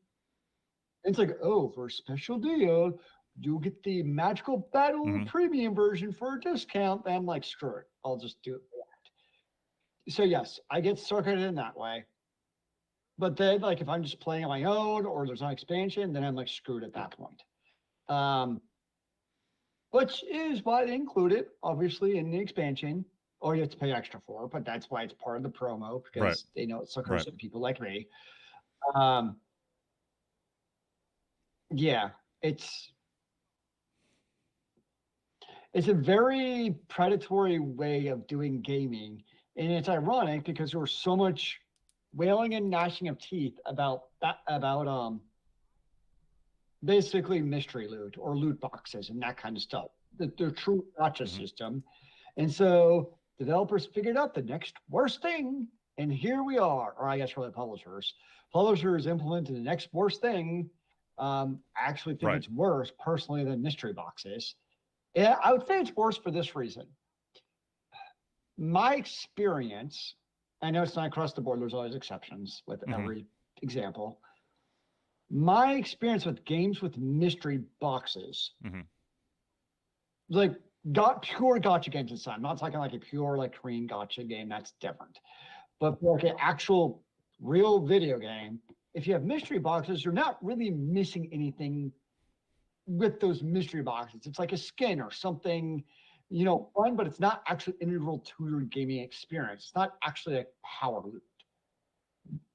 B: it's like, oh, for a special deal, you get the magical battle
A: Mm-hmm.
B: premium version for a discount. And I'm like, screw it. I'll just do it. So yes, I get suckered in that way. But then like if I'm just playing on my own or there's no expansion, then I'm like screwed at that point. Um, which is why they include it, obviously, in the expansion, or you have to pay extra for it, but that's why it's part of the promo
A: Right.
B: because they know it
A: Right.
B: suckers at people like me. Um, yeah, it's it's a very predatory way of doing gaming, and it's ironic because there was so much wailing and gnashing of teeth about that about basically mystery loot or loot boxes and that kind of stuff. The true gotcha
A: Mm-hmm.
B: system. And so developers figured out the next worst thing. And here we are, or I guess really publishers. Publishers implemented the next worst thing. I actually think
A: Right.
B: it's worse personally than mystery boxes. Yeah, I would say it's worse for this reason. My experience, I know it's not across the board, there's always exceptions with
A: Mm-hmm.
B: every example. My experience with games with mystery boxes,
A: Mm-hmm.
B: like got pure gotcha games inside. I'm not talking like a pure like Korean gotcha game. That's different. But for like an actual real video game, if you have mystery boxes, you're not really missing anything with those mystery boxes. It's like a skin or something, fun, but it's not actually integral to your gaming experience. It's not actually a power loop.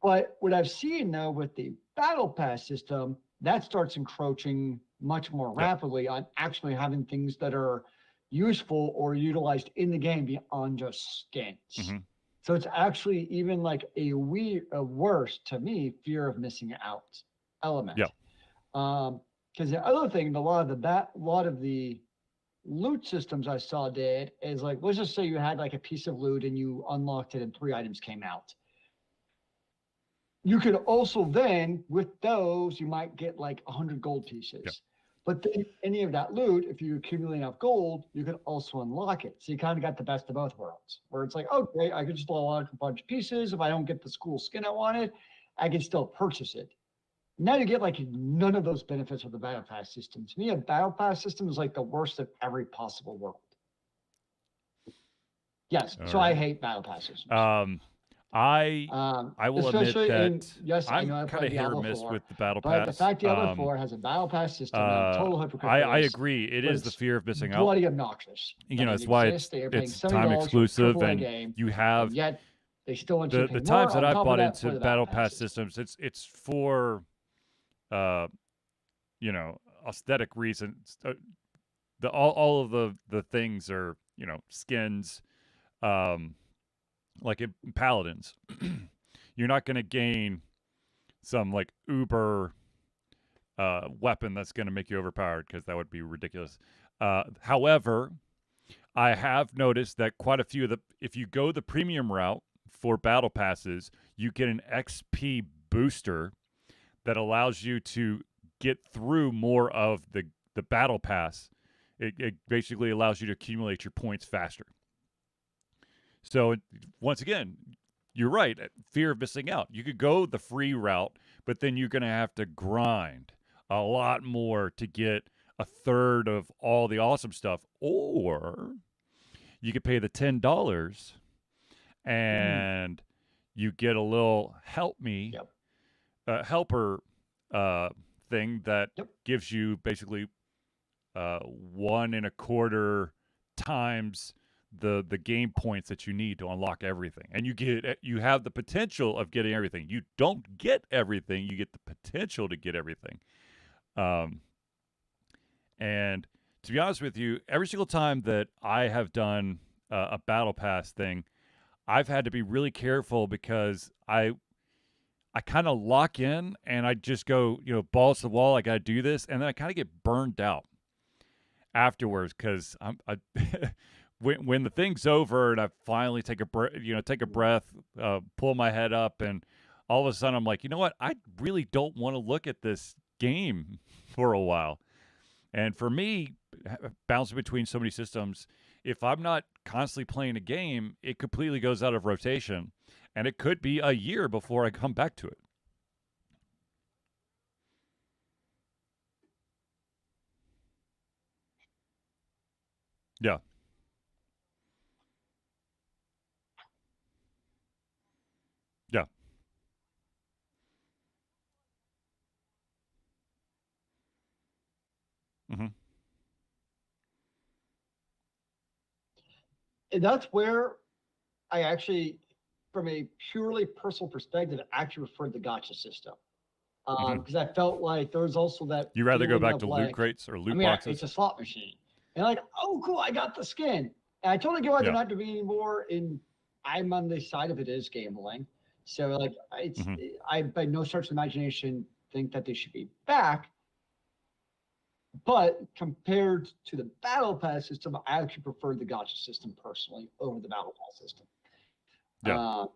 B: But what I've seen though with the battle pass system, that starts encroaching much more
A: Yep.
B: rapidly on actually having things that are useful or utilized in the game beyond just skins.
A: Mm-hmm.
B: So it's actually even like a worse to me fear of missing out element.
A: Yep.
B: Because the other thing, a lot of the loot systems I saw did is like, let's just say you had like a piece of loot and you unlocked it and 3 items came out. You could also then, with those, you might get like 100 gold
A: Yep.
B: pieces. But then any of that loot, if you accumulate enough gold, you can also unlock it. So you kind of got the best of both worlds, where it's like, okay, I could just unlock a bunch of pieces. If I don't get the cool skin I wanted, I can still purchase it. Now you get like none of those benefits of the battle pass system. To me, a battle pass system is like the worst of every possible world. Yes,
A: All
B: so I
A: right.
B: hate battle pass systems.
A: Um, I I will admit
B: Especially
A: that
B: in yes, I
A: I'm
B: know I
A: kind
B: played
A: of hit or
B: Diablo
A: miss
B: 4,
A: with the battle
B: but the
A: pass.
B: fact Diablo 4 has a battle pass system, and I'm a total hypocrite for
A: I
B: this,
A: agree. It
B: but
A: is the
B: it's
A: fear of missing out.
B: bloody obnoxious that it
A: It's why
B: exists. They are paying
A: it's time
B: $70 for a
A: exclusive,
B: triple A
A: and
B: game,
A: you
B: and
A: have
B: yet they still want you to
A: the
B: pay
A: times
B: more
A: that
B: on
A: I've
B: top of
A: bought
B: that
A: into
B: for the battle
A: battle
B: pass
A: pass
B: system.
A: systems. It's for uh aesthetic reasons. The all of the things are skins, um like in paladins. You're not going to gain some like uber weapon that's going to make you overpowered, because that would be ridiculous. However, I have noticed that quite a few of the, if you go the premium route for battle passes, you get an XP booster that allows you to get through more of the battle pass. It basically allows you to accumulate your points faster. So once again, you're right. Fear of missing out. You could go the free route, but then you're going to have to grind a lot more to get a third of all the awesome stuff. Or you could pay the $10 and you get a little
B: Yep.
A: helper thing that
B: Yep.
A: gives you basically 1.25 times the game points that you need to unlock everything, and you have the potential of getting everything. You don't get everything, you get the potential to get everything. um, and to be honest with you, every single time that I have done a battle pass thing, I've had to be really careful because I kind of lock in and I just go, balls to the wall. I got to do this, and then I kind of get burned out afterwards because when the thing's over and I finally take a breath, pull my head up, and all of a sudden I'm like, you know what? I really don't want to look at this game for a while. And for me, bouncing between so many systems, if I'm not constantly playing a game, it completely goes out of rotation, and it could be a year before I come back to it. Yeah. Yeah. Hmm.
B: And that's where I actually, from a purely personal perspective, actually preferred the gotcha system.
A: Hmm.
B: Because I felt like there was also that
A: You rather go
B: feeling
A: back
B: of
A: to loot
B: like,
A: crates or
B: I
A: loot
B: mean, it's
A: boxes?
B: a slot machine. And like, oh, cool, I got the skin. And I totally get why they're
A: Yeah.
B: not doing anymore. And I'm on the side of it is gambling. So like,
A: Hmm.
B: I by no stretch of the imagination think that they should be back. But compared to the battle pass system, I actually prefer the gotcha system personally over the battle pass system.
A: Yeah.
B: Uh,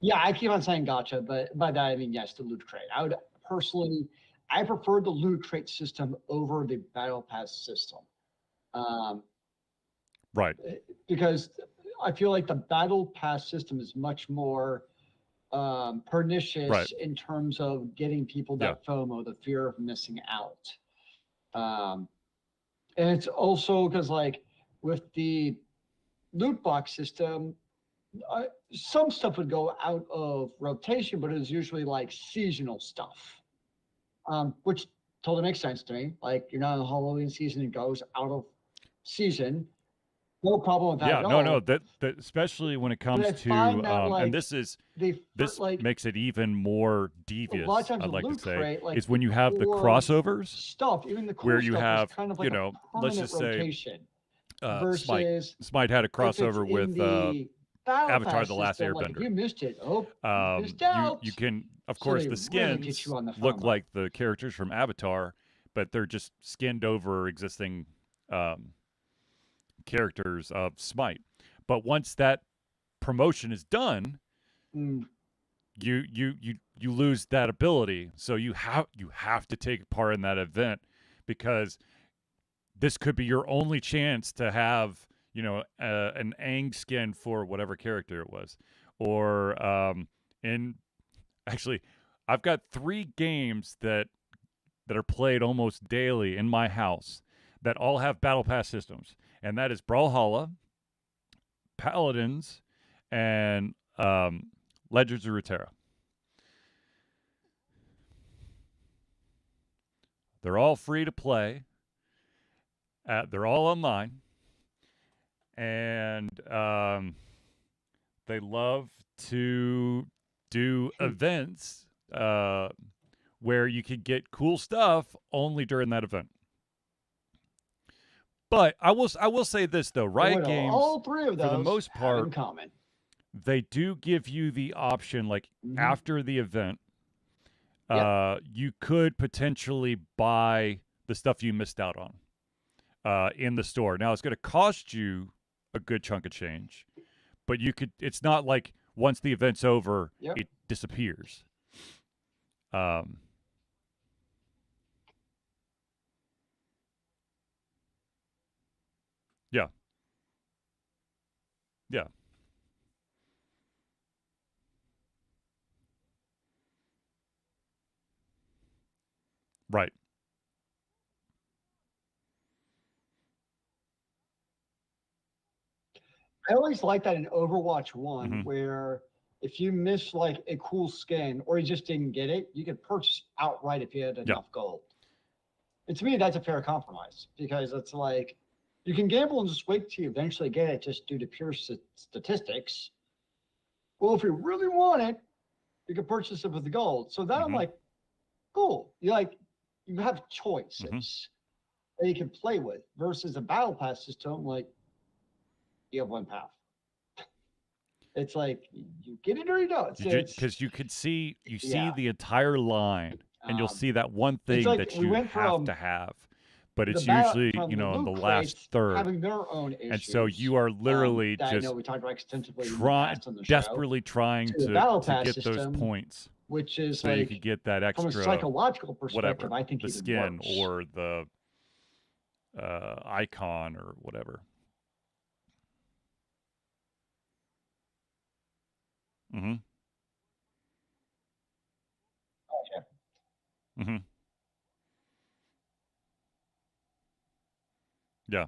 B: yeah, I keep on saying gotcha, but by that I mean yes, the loot crate. I would personally, I prefer the loot crate system over the battle pass system, um,
A: Right.
B: because I feel like the battle pass system is much more
A: Right.
B: pernicious in terms of getting people
A: Yeah.
B: that FOMO, the fear of missing out. Um, and it's also because like with the loot box system, some stuff would go out of rotation, but it was usually like seasonal stuff, which totally makes sense to me. Like you're not in the Halloween season, it goes out of season. No problem with that
A: Yeah.
B: at
A: No.
B: all.
A: That especially when it
B: But
A: comes
B: I
A: to
B: find that
A: and
B: like
A: this
B: like
A: makes it even more
B: a lot of
A: devious,
B: times
A: I'd
B: with
A: like to
B: Loot
A: say,
B: Crate, like
A: is
B: the
A: when you have the
B: core
A: crossovers
B: stuff, even the
A: where
B: cool
A: you
B: stuff, is
A: have,
B: kind of like a
A: let's
B: permanent
A: just say
B: rotation
A: Smite.
B: versus
A: Smite had a
B: if it's
A: crossover
B: in
A: with
B: the battle
A: Avatar:
B: pass
A: The Last
B: system, like if
A: Airbender.
B: you missed it, oh, you missed
A: You
B: out.
A: can, of
B: So
A: course,
B: they
A: the
B: really get
A: skins
B: you on the
A: look
B: FOMO.
A: like the characters from Avatar, but they're just skinned over existing um, characters of Smite. But once that promotion is done,
B: Mm,
A: you lose that ability. So you have to take part in that event because this could be your only chance to have an Aang skin for whatever character it was, or in actually, I've got 3 games that are played almost daily in my house that all have battle pass systems, and that is Brawlhalla, Paladins, and Legends of Runeterra. They're all free to play. They're all online, and they love to do events where you can get cool stuff only during that event. But I will say this though,
B: and
A: Riot
B: what
A: Games,
B: all three of
A: for the
B: those
A: most
B: have in
A: part,
B: common.
A: they do give you the option, like
B: Mm-hmm.
A: after the event,
B: Yep.
A: you could potentially buy the stuff you missed out on in the store. Now it's going to cost you a good chunk of change, but you could. It's not like once the event's over,
B: Yep.
A: it disappears. Um, yeah, yeah, Right.
B: I always like that in Overwatch 1,
A: Mm-hmm.
B: where if you miss like a cool skin or you just didn't get it, you could purchase outright if you had
A: Yeah.
B: enough gold. And to me, that's a fair compromise because it's like you can gamble and just wait till you eventually get it just due to pure statistics. Well, if you really want it, you can purchase it with the gold. So that I'm
A: Mm-hmm.
B: like, cool. You have
A: Mm-hmm.
B: choices that you can play with versus a battle pass system. Like you have one path. It's like you get it or you don't. It's
A: Because you could see
B: yeah.
A: the entire line, and you'll
B: Um,
A: see that one
B: it's
A: thing
B: like
A: that
B: we
A: you
B: went
A: have to have, but
B: the
A: it's
B: battle
A: usually
B: from the
A: in the
B: loot
A: last
B: crates
A: third,
B: having their own
A: and so
B: issues.
A: you are literally
B: That I know
A: just
B: we talked about extensively in the past on the show,
A: desperately trying
B: to the battle
A: to
B: pass
A: get those
B: system,
A: points,
B: which is
A: so you could
B: like
A: get that
B: from a
A: extra
B: psychological
A: whatever,
B: perspective, I think
A: the
B: even
A: skin
B: worse.
A: or the icon or whatever. Mm-hmm. Mm-hmm. Yeah.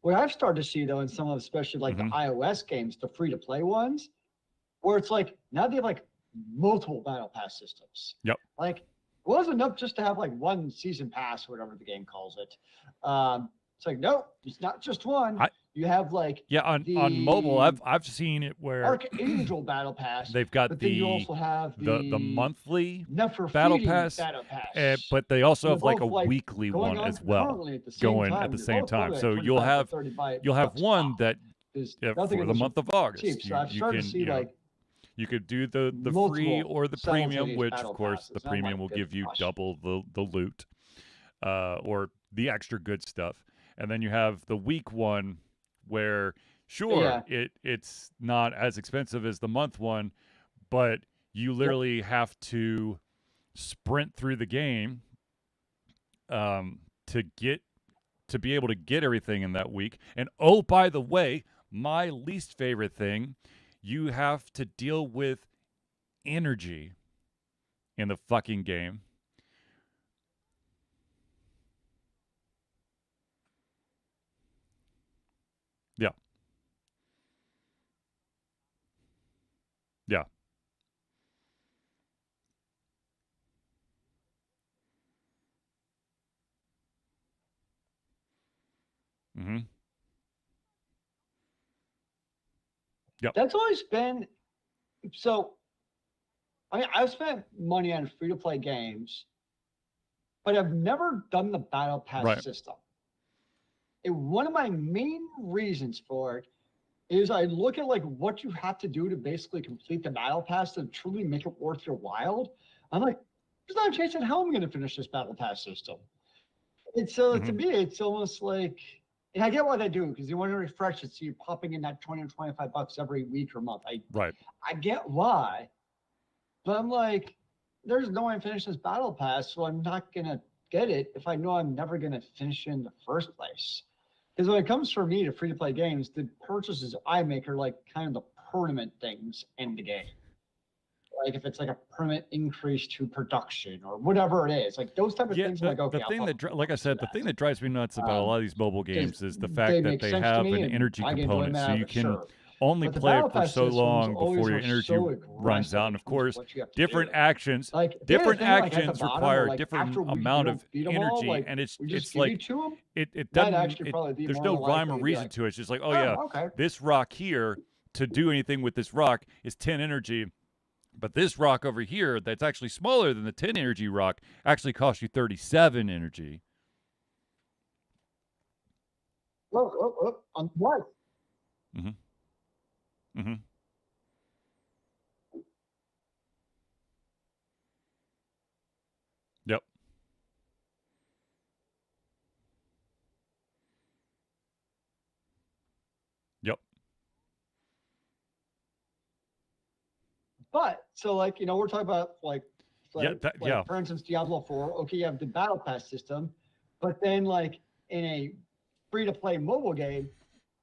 B: What I've started to see though in some of especially like the
A: Mm-hmm.
B: iOS games, the free to play ones, where it's like now they have like multiple battle pass systems.
A: Yep.
B: Like it wasn't enough just to have like one season pass, whatever the game calls it. It's like nope, it's not just one.
A: I
B: You have like
A: Yeah, on mobile,
B: the
A: I've seen it where
B: Archangel battle pass,
A: they've got
B: but then you also have
A: the
B: the
A: monthly battle
B: Neferfiti
A: pass,
B: battle pass.
A: but they also
B: And they're
A: have like a
B: both like
A: weekly
B: going
A: one
B: on
A: as well,
B: concurrently at the same
A: going at
B: time.
A: the
B: They're
A: same
B: both
A: time.
B: probably like
A: So
B: 25 to 30
A: you'll have
B: bucks
A: one
B: pop.
A: that
B: There's nothing
A: for
B: in
A: the
B: those
A: month of
B: cheap.
A: August.
B: So I've
A: You
B: started to
A: can
B: see like
A: you could do the free
B: multiple
A: or the premium,
B: simultaneous
A: which of
B: battle
A: course the
B: passes. And I'm
A: premium
B: like,
A: will
B: good
A: give you
B: gosh.
A: double the loot, or the extra good stuff. And then you have the week one where sure
B: Yeah.
A: it's not as expensive as the month one, but you
B: Yep.
A: literally have to sprint through the game to get to be able to get everything in that week. And oh, by the way, my least favorite thing, you have to deal with energy in the fucking game. Yeah. Yeah. Mhm. Yep.
B: That's always been so. I mean, I've spent money on free to play games, but I've never done the battle pass
A: Right.
B: system. And one of my main reasons for it is I look at like what you have to do to basically complete the battle pass to truly make it worth your while. I'm like, there's not a chance in hell I'm going to finish this battle pass system. And so to
A: Mhm.
B: me, it's almost like, and I get why they do because you want to refresh it, so you're popping in that 20 or 25 bucks every week or month.
A: Right.
B: I get why, but I'm like, there's no way I'm finishing this battle pass, so I'm not gonna get it if I know I'm never gonna finish it in the first place. Because when it comes for me to free to play games, the purchases I make are like kind of the permanent things in the game. Like if it's like a permanent increase to production or whatever it is, like those type of
A: Yeah,
B: things, I'm like,
A: the
B: okay, I'll
A: thing
B: pop
A: that
B: a few
A: like I
B: bucks for
A: said, the thing
B: that.
A: that drives me nuts about a lot of these mobile
B: Because
A: games is the
B: they
A: fact that
B: make
A: they
B: sense to
A: have
B: me
A: an
B: and
A: energy
B: I can enjoy them
A: component, so
B: out of
A: you
B: it,
A: can
B: sure.
A: only
B: But the
A: play
B: battle
A: it for
B: pass
A: so
B: systems
A: long
B: always
A: before your
B: are
A: energy
B: so
A: runs
B: aggressive
A: out.
B: in
A: And of
B: terms of
A: course,
B: what you have to
A: different
B: do.
A: actions
B: Like if they had a
A: different
B: thing like at the
A: actions
B: bottom where
A: require a
B: like
A: different
B: after you
A: amount of
B: don't beat them all,
A: energy,
B: like
A: and
B: we just
A: it's
B: give you
A: like
B: to them,
A: it
B: that'd
A: doesn't
B: actually
A: it
B: probably be
A: there's
B: more
A: no
B: than
A: rhyme or
B: likely to be
A: reason
B: like,
A: to it. It's just like, oh yeah,
B: oh, okay.
A: this rock here to do anything with this rock is 10 energy, but this rock over here that's actually smaller than the 10 energy rock actually costs you 37 energy.
B: On what?
A: Mhm. Mhm. Yep. Yep.
B: But so like we're talking about
A: Yeah, yeah.
B: for instance Diablo 4. Okay, you have the battle pass system, but then like in a free to play mobile game,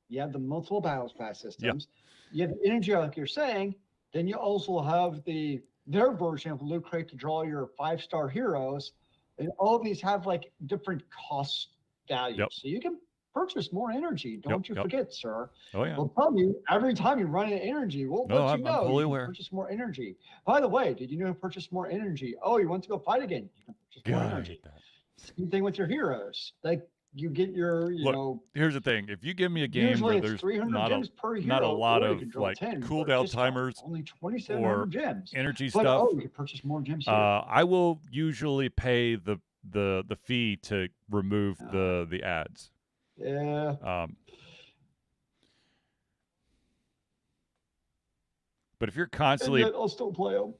B: You have the multiple battles pass
A: Yeah.
B: systems. You have the energy, like you're saying. Then you also have their version of Loot Crate to draw your 5-star heroes, and all of these have like different cost values.
A: Yep.
B: So you can purchase more energy. Don't you
A: Yep.
B: forget, sir.
A: Oh yeah.
B: We'll tell you every time you run out of energy. We'll
A: No,
B: let you
A: I'm
B: know
A: fully
B: you can
A: aware.
B: purchase more energy. By the way, did you know you purchase more energy? Oh, you want to go fight again? You can purchase more
A: God, I
B: energy.
A: hate that.
B: Same thing with your heroes. Like you get your,
A: Look, here's the thing: if you give me a game
B: usually
A: where
B: it's
A: there's
B: 300 gems per
A: not a
B: hero,
A: lot
B: or you
A: of
B: can draw
A: like
B: 10 for a
A: cooldown
B: discount.
A: timers
B: Only
A: or
B: 2,700 gems.
A: energy
B: But
A: stuff,
B: you can purchase more gems here.
A: I will usually pay the fee to remove the ads.
B: Yeah.
A: But if you're constantly,
B: and yet I'll still play them.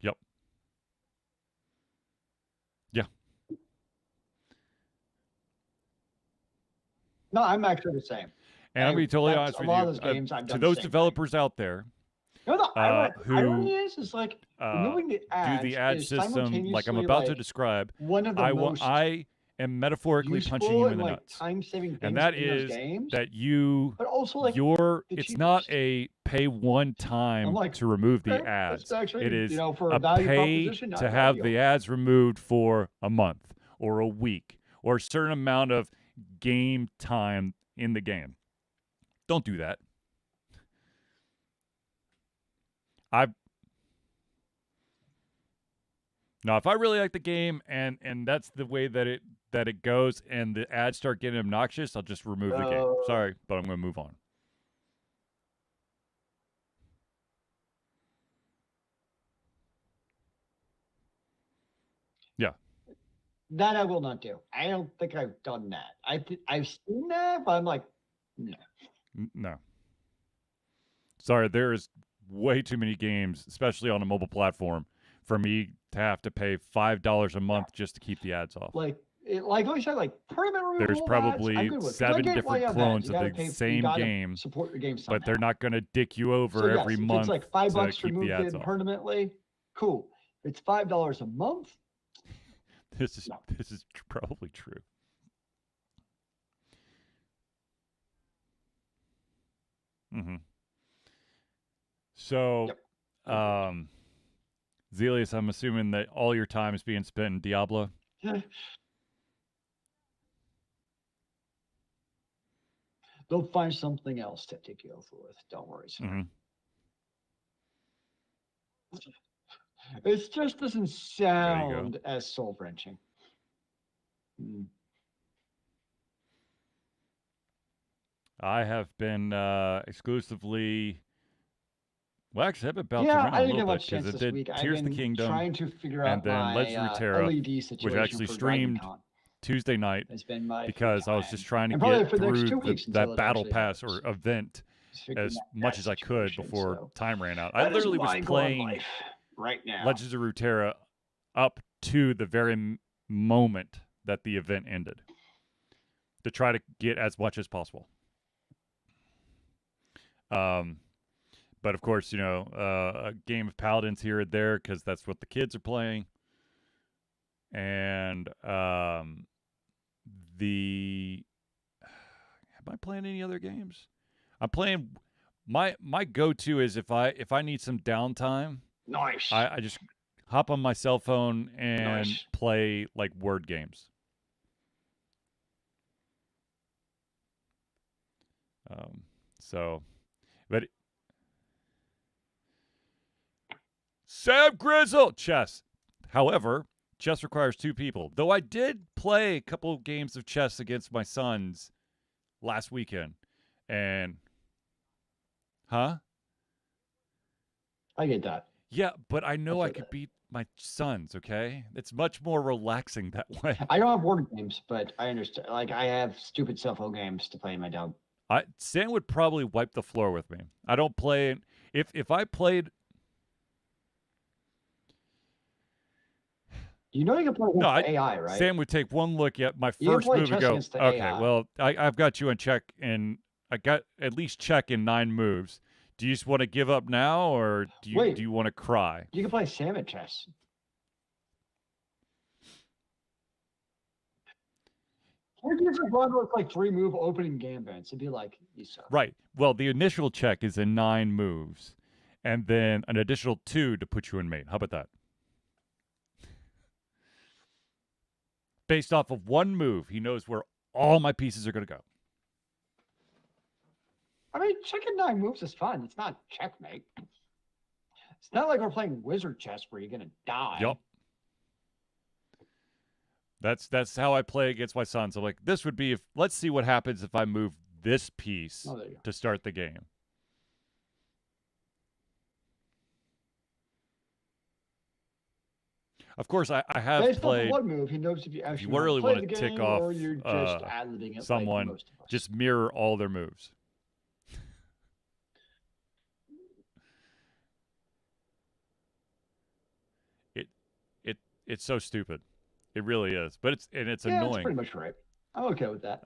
A: yep, yeah,
B: No, I'm actually the same.
A: and I'm gonna be totally honest
B: A
A: with
B: lot
A: you.
B: of those games I've
A: To
B: done
A: those
B: the same
A: developers out there
B: thing. No, the
A: who
B: irony is like removing the
A: do
B: ads
A: the ad
B: is
A: system like I'm
B: simultaneously
A: about to
B: like
A: describe,
B: one of the most
A: I am metaphorically punching
B: useful
A: you in
B: and
A: the
B: like
A: nuts.
B: time-saving things
A: And that
B: in those
A: is
B: games.
A: that you
B: But also like
A: it's not a pay one time
B: like,
A: to remove the
B: okay,
A: ads.
B: actually,
A: It is
B: for
A: a
B: value
A: pay
B: proposition, not
A: to
B: a bad
A: have
B: deal.
A: the ads removed for a month or a week or a certain amount of game time in the game. Don't do that. Now, if I really like the game and that's the way that it goes, and the ads start getting obnoxious, I'll just remove the game. Sorry, but I'm going to move on. Yeah.
B: That I will not do. I don't think I've done that. I've seen that, but I'm like, no.
A: No. Sorry, there is way too many games, especially on a mobile platform, for me to have to pay $5 a month just to keep the ads off.
B: Like I said, like permanent removal.
A: There's probably
B: ads, I'm good with,
A: 7 different clones of the
B: pay,
A: same game,
B: support your game somehow.
A: but they're not going to dick you over
B: so yes,
A: every
B: if
A: month
B: it's like $5
A: to
B: to
A: keep
B: remove
A: the ads
B: them
A: off.
B: permanently. Cool. If it's $5 a month.
A: This is probably true. Mm-hmm. So,
B: Yep.
A: Zelius, I'm assuming that all your time is being spent in Diablo.
B: They'll find something else to take you over with. Don't worry, sir.
A: Mm-hmm.
B: It just doesn't sound as soul wrenching.
A: I have been exclusively. Well, actually, I've been bouncing
B: Yeah,
A: around
B: I
A: a
B: didn't
A: little
B: get
A: bit
B: much chance
A: because it
B: this
A: did
B: week. I've
A: Tears of the
B: been
A: Kingdom
B: trying to figure
A: and
B: out
A: then
B: my
A: Legends of Runeterra,
B: LED situation,
A: which actually
B: for
A: streamed
B: DragonCon.
A: Tuesday night
B: It's been my
A: because I was just trying to
B: and probably
A: get
B: for the next
A: through
B: 2 weeks until
A: that
B: it
A: battle
B: actually
A: pass
B: happens.
A: or event
B: Just figuring
A: as
B: out
A: much
B: that
A: as I could
B: situation,
A: before
B: so
A: time ran out. I
B: that is
A: literally was
B: my
A: playing
B: life right now.
A: Legends of Runeterra up to the very moment that the event ended to try to get as much as possible. But of course, a game of Paladins here or there because that's what the kids are playing. And am I playing any other games? I'm playing. My go-to is if I need some downtime.
B: Nice.
A: I just hop on my cell phone and play like word games. But Sam Grizzle chess. However, chess requires 2 people. Though I did play a couple of games of chess against my sons last weekend, and I
B: get that.
A: Yeah, but I know I could beat my sons. Okay, it's much more relaxing that way.
B: I don't have word games, but I understand. Like I have stupid cell phone games to play in my dog.
A: Sam would probably wipe the floor with me. I don't play it. If I played.
B: You know you can play against AI, right?
A: Sam would take one look at my first move and go, okay, well, I've got you on check, and I got at least check in 9 moves. Do you just want to give up now, or do
B: Wait.
A: you want to cry?
B: You can play salmon chess. Or you just run with like 3 move opening gambits and be like, you suck.
A: Right. Well, the initial check is in 9 moves, and then an additional 2 to put you in mate. How about that? Based off of 1 move, he knows where all my pieces are going to go.
B: I mean, checking 9 moves is fun. It's not checkmate. It's not like we're playing wizard chess where you're gonna die.
A: Yep. That's how I play against my sons. I'm like, this would be if. Let's see what happens if I move this piece to start the game. Of course, I have
B: Based
A: played.
B: off of 1 move, he knows if you actually
A: If you really want to
B: the
A: tick
B: game,
A: off
B: or you're just ad-libbing it
A: someone,
B: like most of us.
A: just mirror all their moves. It's so stupid. It really is, but it's annoying.
B: That's pretty much right. I'm okay with that.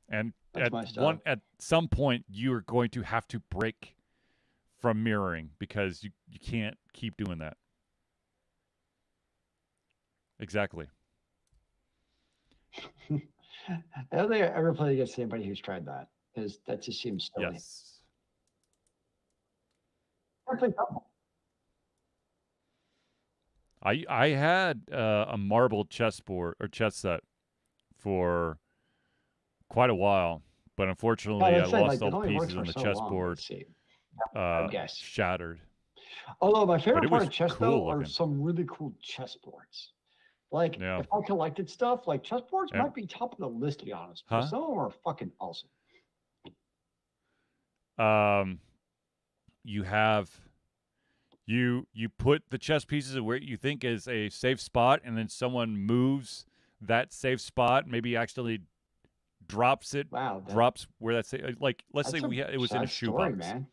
A: And
B: That's
A: at some point, you are going to have to break from mirroring because you can't keep doing that. Exactly.
B: I don't think I ever played against anybody who's tried that, because that just seems silly.
A: Yes. I had a marble chessboard or chess set for quite a while, but unfortunately, I lost all the pieces in the chessboard. Shattered.
B: Although my favorite part of chess though are some really cool chessboards. Like if I collected stuff, like chessboards might be top of the list, to be honest. But some of them are fucking awesome.
A: You have you put the chess pieces where you think is a safe spot, and then someone moves that safe spot, maybe accidentally drops it.
B: Wow,
A: drops where that's like. Let's say it was in a shoebox.
B: Man.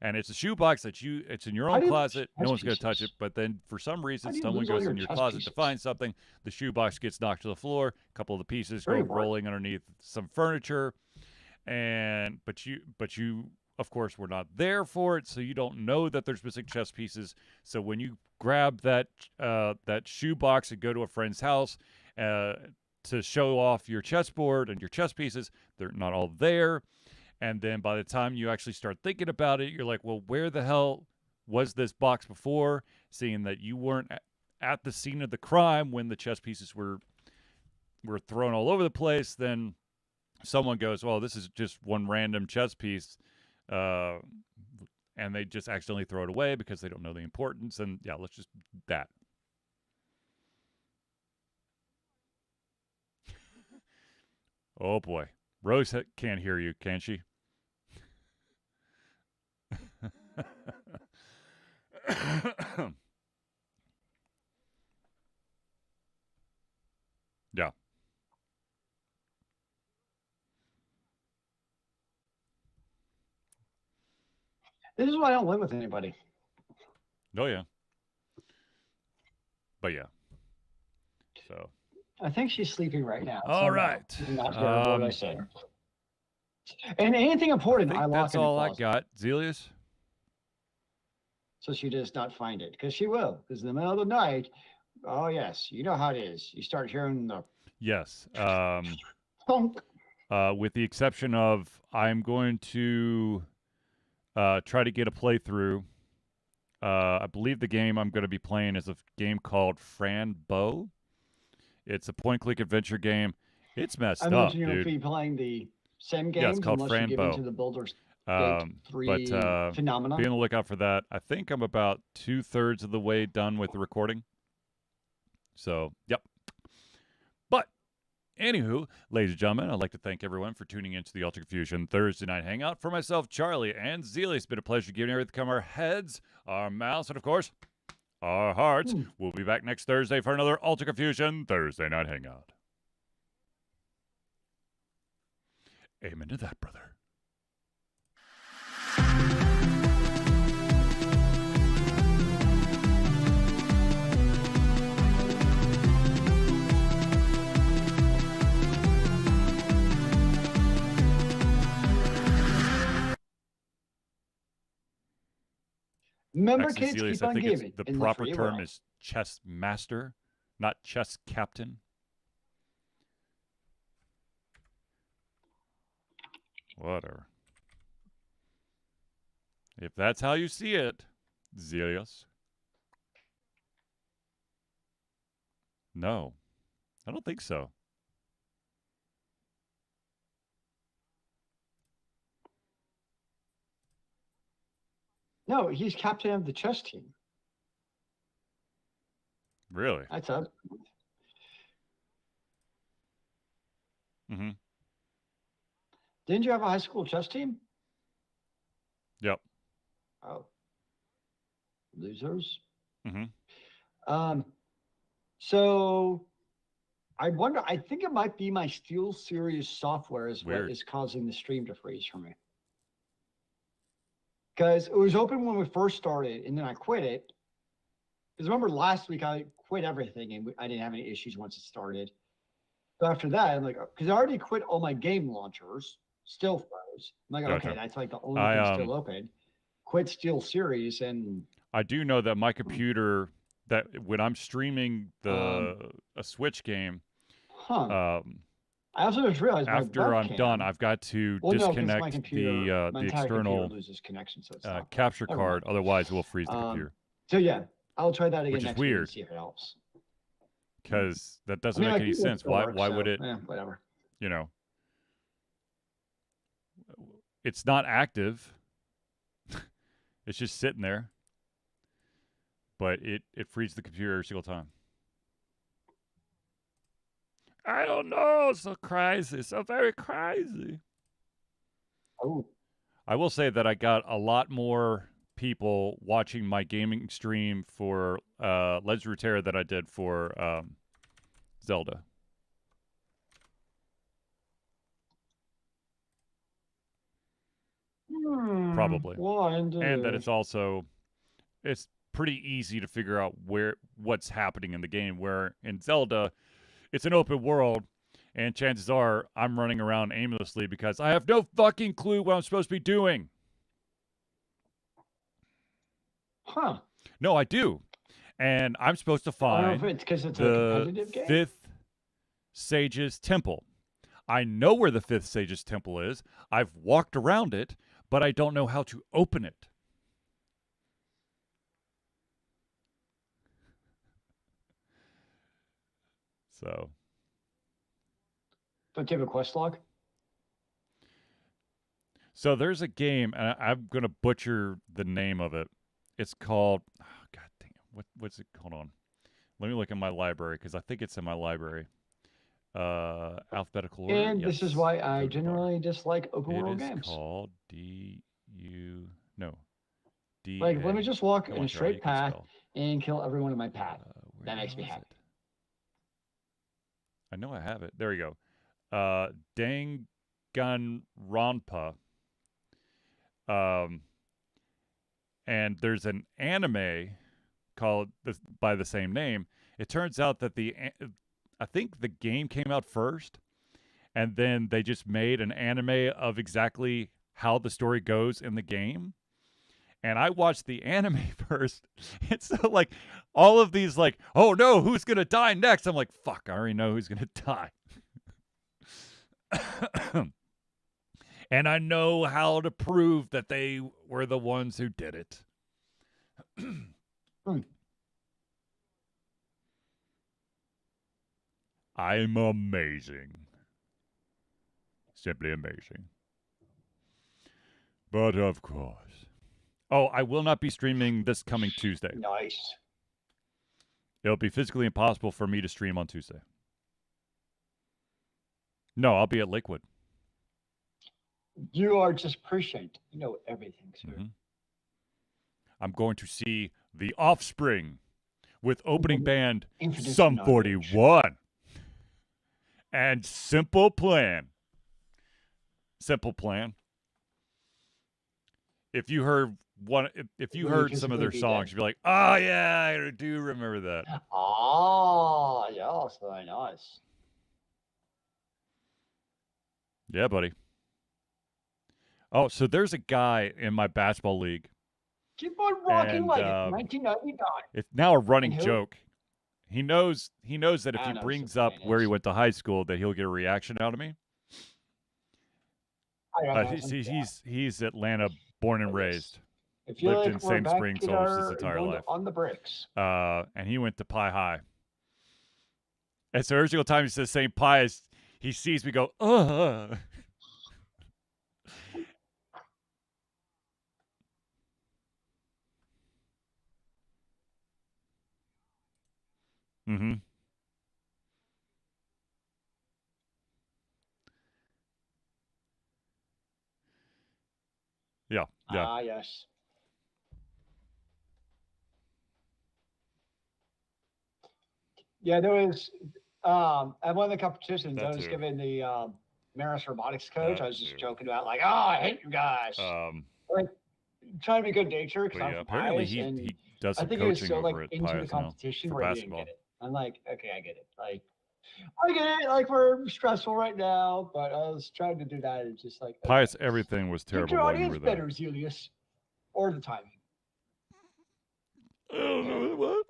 A: And it's a shoebox that it's in your own closet. No one's going to touch it. But then for some reason, someone goes in your closet to find something. The shoebox gets knocked to the floor. A couple of the pieces go rolling underneath some furniture. But you, of course, were not there for it. So you don't know that there's missing chess pieces. So when you grab that shoebox and go to a friend's house to show off your chessboard and your chess pieces, they're not all there. And then by the time you actually start thinking about it, you're like, well, where the hell was this box before? Seeing that you weren't at the scene of the crime when the chess pieces were thrown all over the place, then someone goes, well, this is just one random chess piece, and they just accidentally throw it away because they don't know the importance. And yeah, let's just that. Oh, boy. Rose can't hear you, can she? Yeah.
B: This is why I don't live with anybody.
A: Oh, yeah. But yeah. So.
B: I think she's sleeping right now.
A: All right.
B: Not hear what I say. And anything important, I lock
A: that's
B: in the
A: all
B: closet.
A: I got. Zelius?
B: So she does not find it, because she will. Because in the middle of the night, oh yes, you know how it is. You start hearing the
A: yes.
B: thunk.
A: With the exception of, I'm going to try to get a playthrough. I believe the game I'm going to be playing is a game called Fran Bow. It's a point-click adventure game. It's messed up, dude. I imagine you'll
B: be playing the same games.
A: Yeah, it's called Fran Bow.
B: Into the Builder's Gate 3 phenomenon.
A: Be on the lookout for that. I think I'm about 2/3 of the way done with the recording. So, yep. But, anywho, ladies and gentlemen, I'd like to thank everyone for tuning into the Ultra Confusion Thursday Night Hangout. For myself, Charlie, and Zelia, it's been a pleasure giving everything come our heads, our mouths, and, of course, our hearts. We'll be back next Thursday for another Ultra Confusion Thursday Night Hangout. Amen to that, brother.
B: Member
A: Actually,
B: kids
A: Zelius,
B: keep
A: I
B: on
A: think it's
B: giving
A: the
B: in the
A: proper
B: free
A: term
B: world.
A: is chess master, not chess captain. Whatever. If that's how you see it, Zelius. No, I don't think so.
B: No, he's captain of the chess team.
A: Really?
B: That's up.
A: Mm-hmm.
B: Didn't you have a high school chess team?
A: Yep.
B: Oh, losers.
A: Mm-hmm.
B: So I wonder. I think it might be my Steel Series software is what
A: Weird.
B: is causing the stream to freeze for me. Because it was open when we first started, and then I quit it. Because remember last week I quit everything, and I didn't have any issues once it started. So after that, I'm like, because I already quit all my game launchers, still froze. I'm like,
A: Gotcha.
B: okay, that's like the only thing
A: I
B: still open. Quit Steel Series, and
A: I do know that my computer, that when I'm streaming a Switch game,
B: I also just realized my
A: after I'm done,
B: webcam.
A: I've got to
B: Well, no, because my
A: disconnect
B: computer, my
A: the
B: entire computer
A: external
B: loses connection, so it's not.
A: capture
B: Never
A: card.
B: mind.
A: Otherwise, it will freeze the computer,
B: So yeah, I'll try that again
A: which is
B: next week and
A: weird
B: see if it helps.
A: because that
B: I
A: doesn't
B: mean,
A: make
B: my
A: any
B: keyboard
A: sense.
B: still
A: Why
B: works,
A: would
B: so
A: it?
B: whatever.
A: You know, it's not active. It's just sitting there, but it freezes the computer every single time. I don't know. It's so crazy. So very crazy.
B: Oh,
A: I will say that I got a lot more people watching my gaming stream for Legends of Runeterra than I did for Zelda. Probably. And that it's pretty easy to figure out what's happening in the game, where in Zelda it's an open world, and chances are I'm running around aimlessly because I have no fucking clue what I'm supposed to be doing.
B: Huh.
A: No, I do. And I'm supposed to
B: I don't know if
A: find
B: it's because it's a
A: the
B: competitive game.
A: fifth Sage's Temple. I know where the fifth Sage's Temple is. I've walked around it, but I don't know how to open it. So.
B: Don't you have a quest log?
A: So there's a game, and I'm gonna butcher the name of it. It's called, oh, God damn, what's it? Hold on, let me look in my library because I think it's in my library. Alphabetical order.
B: And
A: Yes.
B: this is why I
A: Zombie
B: generally dislike open
A: Bar.
B: world
A: It is
B: games.
A: called D-U. No. D.
B: Like, let me just walk
A: Come
B: in
A: on,
B: a
A: Charlie,
B: straight
A: you can
B: path
A: spell.
B: and kill everyone in my path.
A: Where
B: That
A: the
B: makes me
A: hell is
B: happy.
A: it? I know I have it. There you go. Danganronpa. And there's an anime called by the same name. It turns out that I think the game came out first, and then they just made an anime of exactly how the story goes in the game. And I watched the anime first. And so, like, all of these, like, oh no, who's going to die next? I'm like, fuck, I already know who's going to die. And I know how to prove that they were the ones who did it. I'm amazing. Simply amazing. But of course. Oh, I will not be streaming this coming Tuesday.
B: Nice.
A: It'll be physically impossible for me to stream on Tuesday. No, I'll be at Lakewood.
B: You are just prescient. You know everything, sir.
A: Mm-hmm. I'm going to see The Offspring with opening band Sum 41 and Simple Plan. Simple Plan. If you heard some of their songs, you'd be like, "Oh yeah, I do remember that."
B: Oh, yes, very nice.
A: Yeah, buddy. Oh, so there's a guy in my basketball league
B: Keep on rocking
A: And
B: like it's 1999.
A: it's now a running
B: And who?
A: joke. He knows that if
B: I
A: he
B: don't know who
A: brings up
B: Superman
A: where he
B: is.
A: went to high school, that he'll get a reaction out of me.
B: I don't know.
A: He's Atlanta born and
B: But yes.
A: raised.
B: I feel
A: Lived
B: like
A: in
B: we're
A: Sand
B: back
A: Springs
B: in
A: almost his
B: our
A: entire
B: going
A: life.
B: on the bricks.
A: And he went to Pie High. And so every single time he says St. Pius, he sees me go, ugh. Mm-hmm. Yeah. Yeah.
B: Ah, yes. Yeah, there was at one of the competitions I
A: That
B: was
A: too.
B: given the Maris robotics coach.
A: That
B: I was just
A: too.
B: joking about like, oh, I hate you guys. Like trying to be good natured because
A: But
B: I'm
A: yeah,
B: from
A: apparently
B: Pius,
A: he
B: and
A: does
B: I
A: some
B: think he was
A: coaching
B: so like
A: over at
B: into the
A: Pius now
B: competition
A: for
B: where he didn't get
A: basketball.
B: it. I'm like, okay, I get it. Like, I get it. Like we're stressful right now, but I was trying to do that. And just like, okay,
A: Pius, everything was
B: get
A: terrible
B: your
A: while you
B: audience
A: were there.
B: better, Zelius, or the timing.
A: I don't
B: Yeah.
A: know what.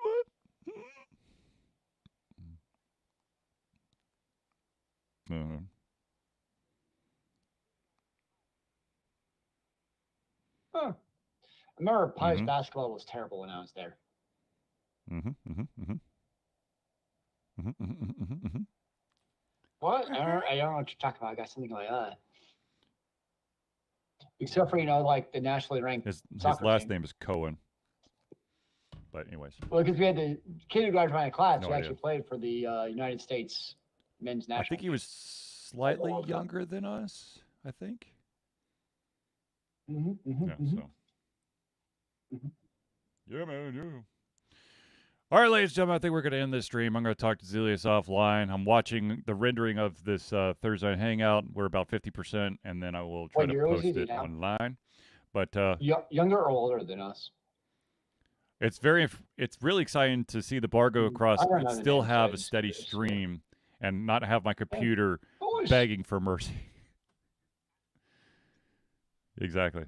A: Uh,
B: Huh. I remember Pius
A: mm-hmm.
B: basketball was terrible when I was there.
A: Mm-hmm. Mm-hmm. Mm-hmm. Mm-hmm. Mm-hmm. Mm-hmm.
B: What? I don't know what you're talking about. I got something like that. Except for like the nationally ranked
A: His
B: soccer
A: last
B: team.
A: name is Cohen. But anyways,
B: Well, because we had the kid who graduated my class
A: no
B: who
A: idea.
B: actually played for the United States men's
A: I
B: national
A: think he
B: team
A: was
B: at the
A: slightly
B: World Cup.
A: younger than us. I think.
B: Mm-hmm, mm-hmm,
A: Yeah.
B: mm-hmm,
A: So.
B: mm-hmm.
A: Yeah, man. Yeah. All right, ladies and gentlemen, I think we're going to end this stream. I'm going to talk to Zelius offline. I'm watching the rendering of this Thursday Hangout. We're about 50%, and then I will try
B: What
A: to
B: year was
A: post
B: he
A: it
B: now?
A: online. But
B: Younger or older than us?
A: it's really exciting to see the bar go
B: I
A: across
B: don't
A: and
B: know the
A: still
B: names. So
A: have
B: I
A: a
B: just
A: steady
B: curious. Yeah.
A: stream and not have my computer
B: Boys.
A: begging for mercy. Exactly.